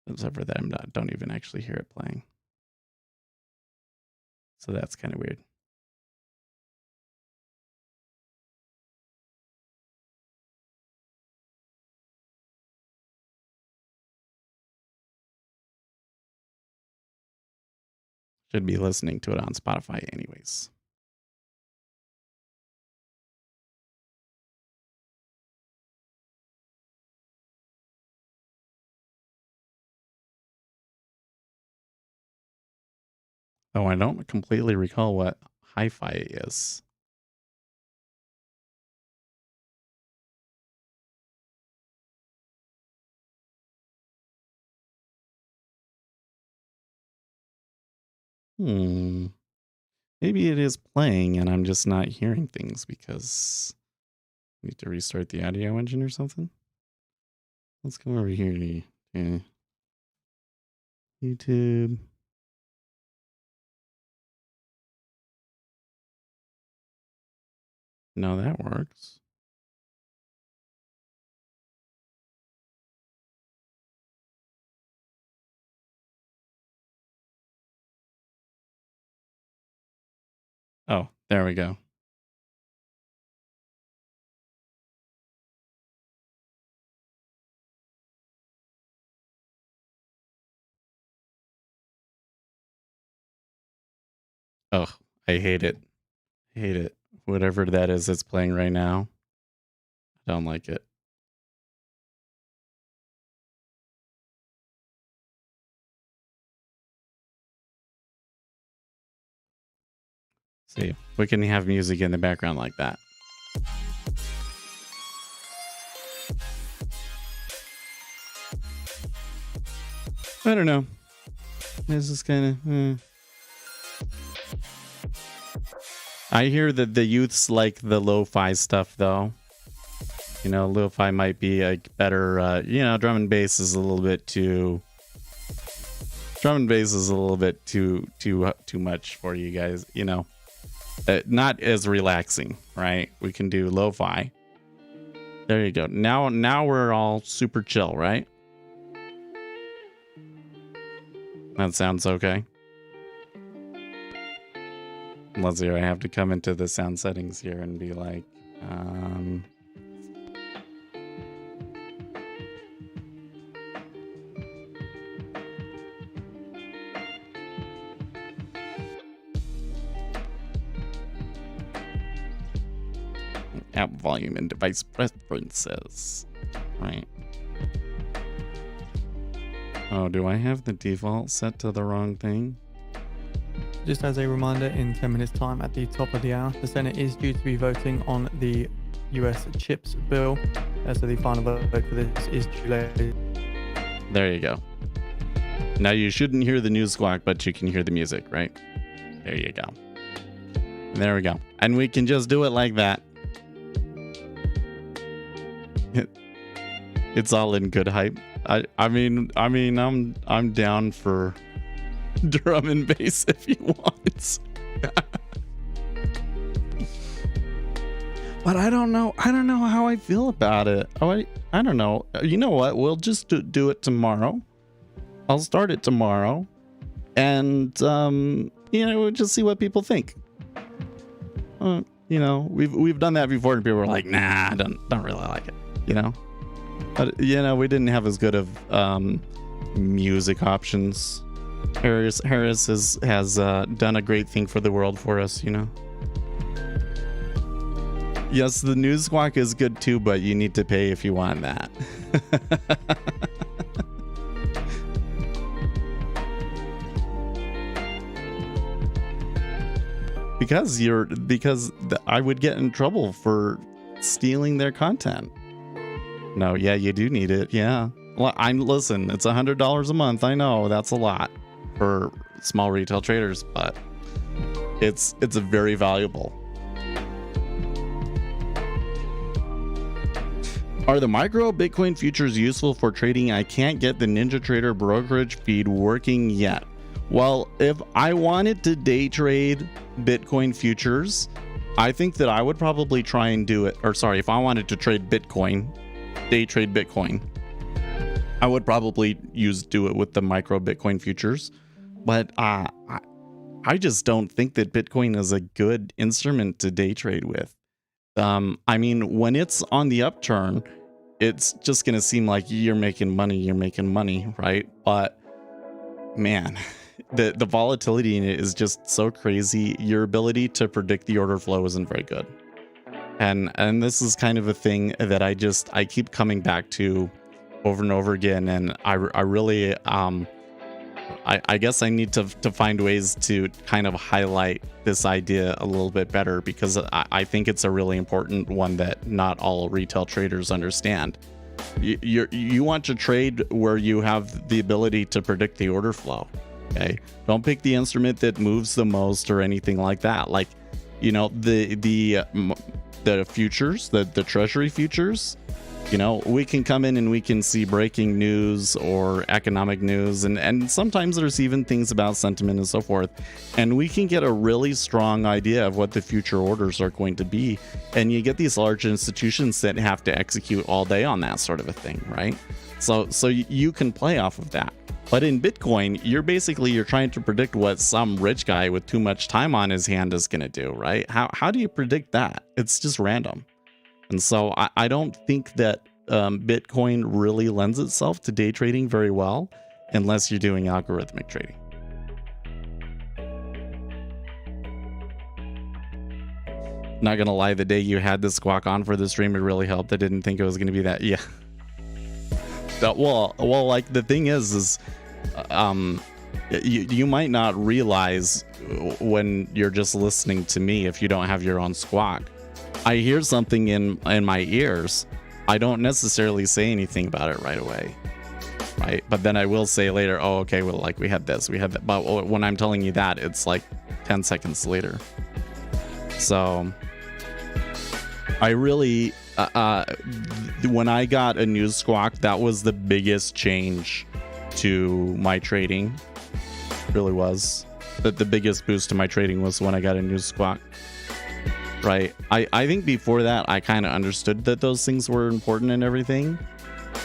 Except for that, I don't even actually hear it playing. So that's kind of weird. Should be listening to it on Spotify anyways. Oh, I don't completely recall what hi-fi is. Maybe it is playing and I'm just not hearing things because I need to restart the audio engine or something. Let's come over here to YouTube. No, that works. Oh, there we go. Oh, I hate it. I hate it. Whatever that is that's playing right now. I don't like it. See, we can have music in the background like that. I don't know. This is kind of... I hear that the youths like the lo-fi stuff, though. You know, lo-fi might be like better. You know, drum and bass is a little bit too. Drum and bass is a little bit too much for you guys. You know, not as relaxing, right? We can do lo-fi. There you go. Now we're all super chill, right? That sounds okay. Let's see. I have to come into the sound settings here and be like, app volume and device preferences. Right. Oh, do I have the default set to the wrong thing? Just as a reminder, in 10 minutes time at the top of the hour, the Senate is due to be voting on the US CHIPS bill. So the final vote for this is due later. There you go. Now you shouldn't hear the news squawk, but you can hear the music, right? There you go. There we go. And we can just do it like that. It's all in good hype. I mean, I'm down for drum and bass if you want. But I don't know how I feel about it. I don't know. You know what? We'll just do it tomorrow. I'll start it tomorrow, and we'll just see what people think. We've done that before, and people were like, "Nah, I don't really like it." But we didn't have as good of music options. Harris has done a great thing for the world for us. Yes, the news squawk is good too, but you need to pay if you want that. because I would get in trouble for stealing their content. No, yeah, you do need it. Yeah. Well, listen, it's $100 a month. I know that's a lot for small retail traders, but it's very valuable. Are the micro Bitcoin futures useful for trading? I can't get the NinjaTrader brokerage feed working yet. Well, if I wanted to day trade Bitcoin futures, I think that I would probably try and do it. Or sorry, if I wanted to trade Bitcoin, day trade Bitcoin, I would probably do it with the micro Bitcoin futures. But I just don't think that Bitcoin is a good instrument to day trade with. I mean, when it's on the upturn, it's just going to seem like you're making money, right? But man, the volatility in it is just so crazy. Your ability to predict the order flow isn't very good. And this is kind of a thing that I keep coming back to over and over again. And I really, I guess I need to find ways to kind of highlight this idea a little bit better, because I think it's a really important one that not all retail traders understand. You want to trade where you have the ability to predict the order flow. Okay, don't pick the instrument that moves the most or anything like that. Like, the futures, the treasury futures. We can come in and we can see breaking news or economic news, and sometimes there's even things about sentiment and so forth, and we can get a really strong idea of what the future orders are going to be. And you get these large institutions that have to execute all day on that sort of a thing, right? So you can play off of that. But in Bitcoin, you're trying to predict what some rich guy with too much time on his hand is going to do, right? How do you predict that? It's just random. And so I don't think that Bitcoin really lends itself to day trading very well, unless you're doing algorithmic trading. Not gonna lie, the day you had the squawk on for the stream, it really helped. I didn't think it was gonna be that. Yeah. Well, like the thing is you might not realize when you're just listening to me if you don't have your own squawk. I hear something in my ears. I don't necessarily say anything about it right away, right? But then I will say later, oh, okay, well, like we had this, we had that. But when I'm telling you that, it's like 10 seconds later. So I really, when I got a news squawk, that was the biggest change to my trading. It really was. That the biggest boost to my trading was when I got a news squawk. Right. I think before that, I kind of understood that those things were important and everything,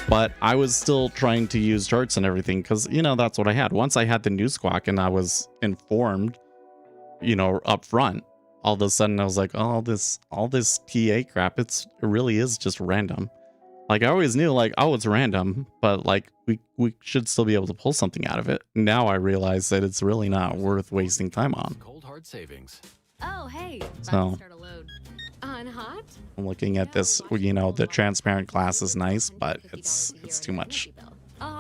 but I was still trying to use charts and everything because, that's what I had. Once I had the news squawk and I was informed, up front, all of a sudden I was like, oh, all this TA crap, it really is just random. Like I always knew it's random, but we should still be able to pull something out of it. Now I realize that it's really not worth wasting time on. Cold hard savings. Oh, hey. So, Start a load. On hot? I'm looking at this, you know, the transparent glass is nice, but it's too much.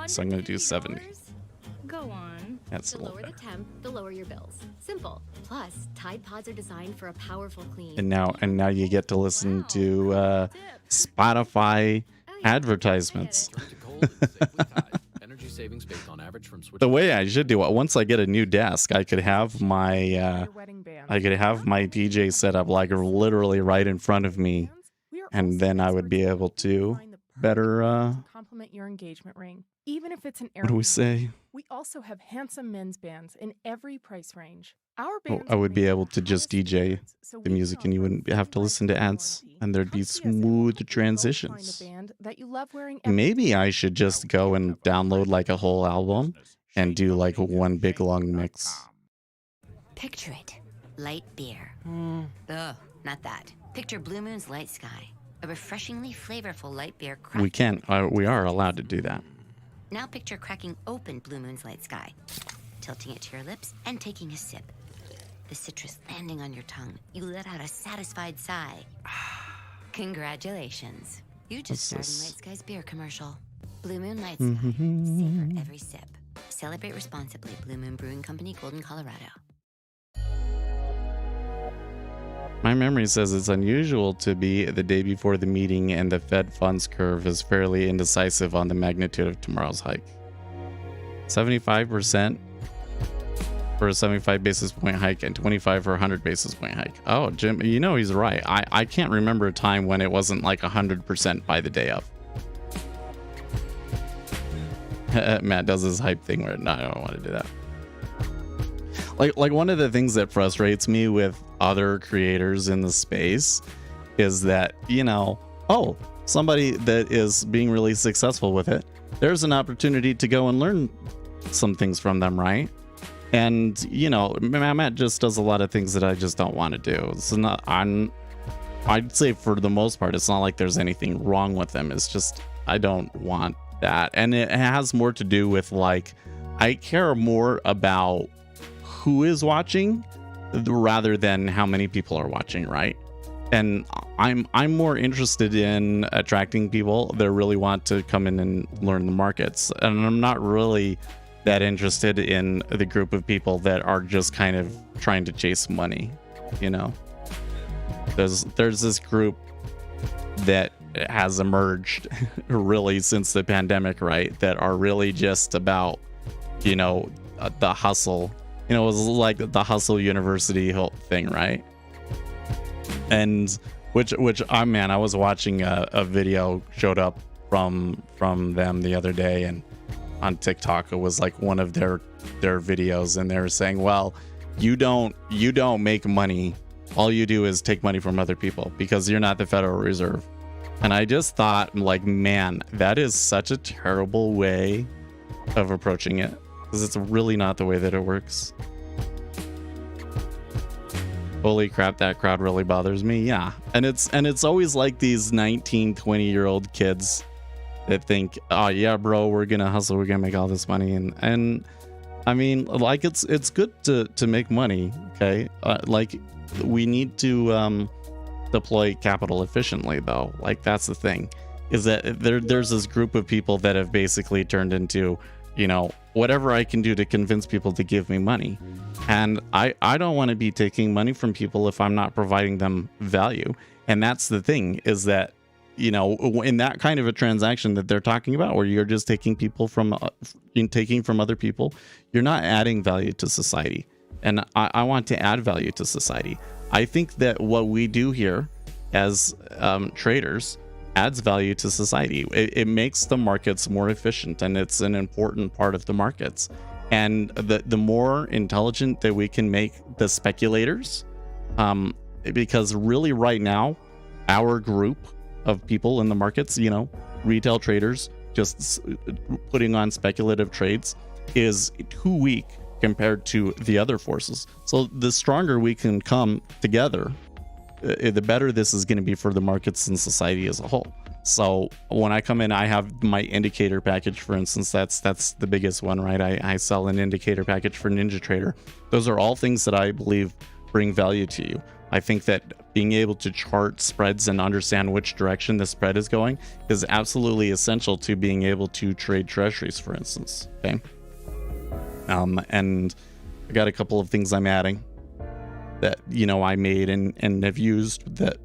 So I'm going to do 70. Go on. That's a The little lower the better. temp, the lower your bills. Simple. Plus, Tide Pods are designed for a powerful clean. And now you get to listen to Spotify advertisements. The way I should do it, once I get a new desk, I could have my DJ set up like literally right in front of me, and then I would be able to better complement your engagement ring, even if it's an what do we say? We also have handsome men's bands in every price range. Our Oh, bands I would be remain able the to just highest DJ standards, so the we can music and you offer wouldn't have to free listen to lifetime ads, warranty. and there'd be Come see us smooth and help you both find a transitions. band that you love wearing every Maybe day. I should just go and download like a whole album and do like one big long mix. Picture it. Light beer. Ugh, not that. Picture Blue Moon's Light Sky. A refreshingly flavorful light beer. We can, we are allowed to do that. Now picture cracking open Blue Moon's Light Sky, tilting it to your lips and taking a sip. The citrus landing on your tongue. You let out a satisfied sigh. Congratulations. You just starred in Light Sky's beer commercial. Blue Moon Light Sky. Savor every sip. Celebrate responsibly. Blue Moon Brewing Company, Golden, Colorado. My memory says it's unusual to be the day before the meeting and the Fed funds curve is fairly indecisive on the magnitude of tomorrow's hike. 75% for a 75 basis point hike and 25 for a 100 basis point hike. Oh, Jim, you know he's right. I can't remember a time when it wasn't like 100% by the day of. Matt does his hype thing where, no, I don't want to do that. Like one of the things that frustrates me with other creators in the space is that, you know, oh, somebody that is being really successful with it, there's an opportunity to go and learn some things from them, right? And, you know, Matt just does a lot of things that I just don't want to do. It's not, I'd say for the most part, it's not like there's anything wrong with them. It's just, I don't want that. And it has more to do with like, I care more about who is watching rather than how many people are watching, right? And I'm more interested in attracting people that really want to come in and learn the markets. And I'm not really that interested in the group of people that are just kind of trying to chase money, you know? There's this group that has emerged really since the pandemic, right? That are really just about, you know, the hustle. You know, it was like the hustle university whole thing, right? And which man, I was watching a video showed up from them the other day, and on TikTok it was like one of their videos, and they were saying, well, you don't make money, all you do is take money from other people because you're not the Federal Reserve. And I just thought, like, man, that is such a terrible way of approaching it, because it's really not the way that it works. Holy crap, that crowd really bothers me. Yeah. And it's always like these 19, 20-year-old kids that think, oh yeah, bro, we're gonna hustle, we're gonna make all this money. And I mean, like, it's good to make money, okay? Like, we need to deploy capital efficiently, though. Like, that's the thing, is that there's this group of people that have basically turned into, you know, whatever I can do to convince people to give me money. And I don't want to be taking money from people if I'm not providing them value. And that's the thing, is that, you know, in that kind of a transaction that they're talking about, where you're just taking people from taking from other people, you're not adding value to society. And I want to add value to society. I think that what we do here as traders adds value to society. It makes the markets more efficient, and it's an important part of the markets. And the more intelligent that we can make the speculators, because really right now, our group of people in the markets, you know, retail traders just putting on speculative trades, is too weak compared to the other forces. So the stronger we can come together, the better this is going to be for the markets and society as a whole. So when I come in, I have my indicator package, for instance. That's the biggest one, right? I sell an indicator package for NinjaTrader. Those are all things that I believe bring value to you. I think that being able to chart spreads and understand which direction the spread is going is absolutely essential to being able to trade treasuries, for instance. Okay. And I got a couple of things I'm adding that, you know, I made and have used that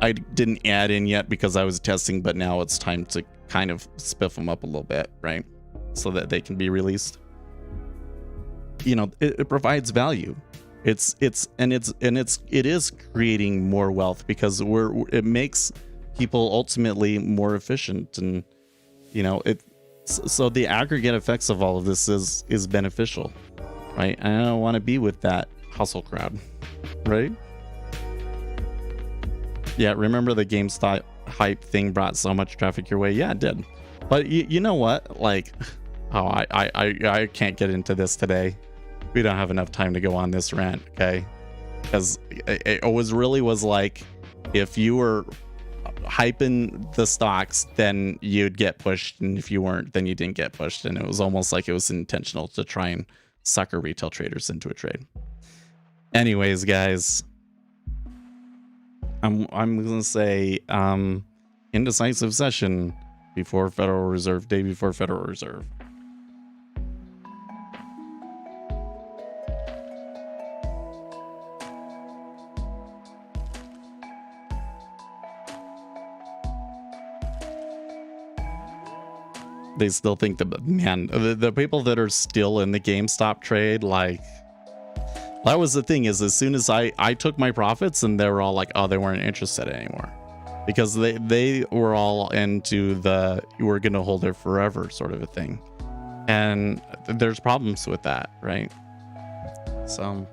I didn't add in yet because I was testing, but now it's time to kind of spiff them up a little bit, right? So that they can be released. You know, it provides value. It is creating more wealth because it makes people ultimately more efficient, and you know, so the aggregate effects of all of this is beneficial, right? I don't want to be with that hustle crowd, right? Yeah, remember the GameStop hype thing brought so much traffic your way? Yeah, it did. But you know what? Like, oh, I can't get into this today. We don't have enough time to go on this rant, okay? Because it was like, if you were hyping the stocks, then you'd get pushed, and if you weren't, then you didn't get pushed. And it was almost like it was intentional to try and sucker retail traders into a trade. Anyways, guys, I'm gonna say indecisive session before Federal Reserve, day before Federal Reserve. They still think the people that are still in the GameStop trade, like, that was the thing, is as soon as I took my profits, and they were all like, oh, they weren't interested anymore, because they were all into the we're gonna hold it forever sort of a thing, and there's problems with that, right? So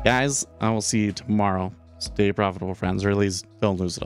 guys, I will see you tomorrow. Stay profitable, friends, or at least don't lose it all.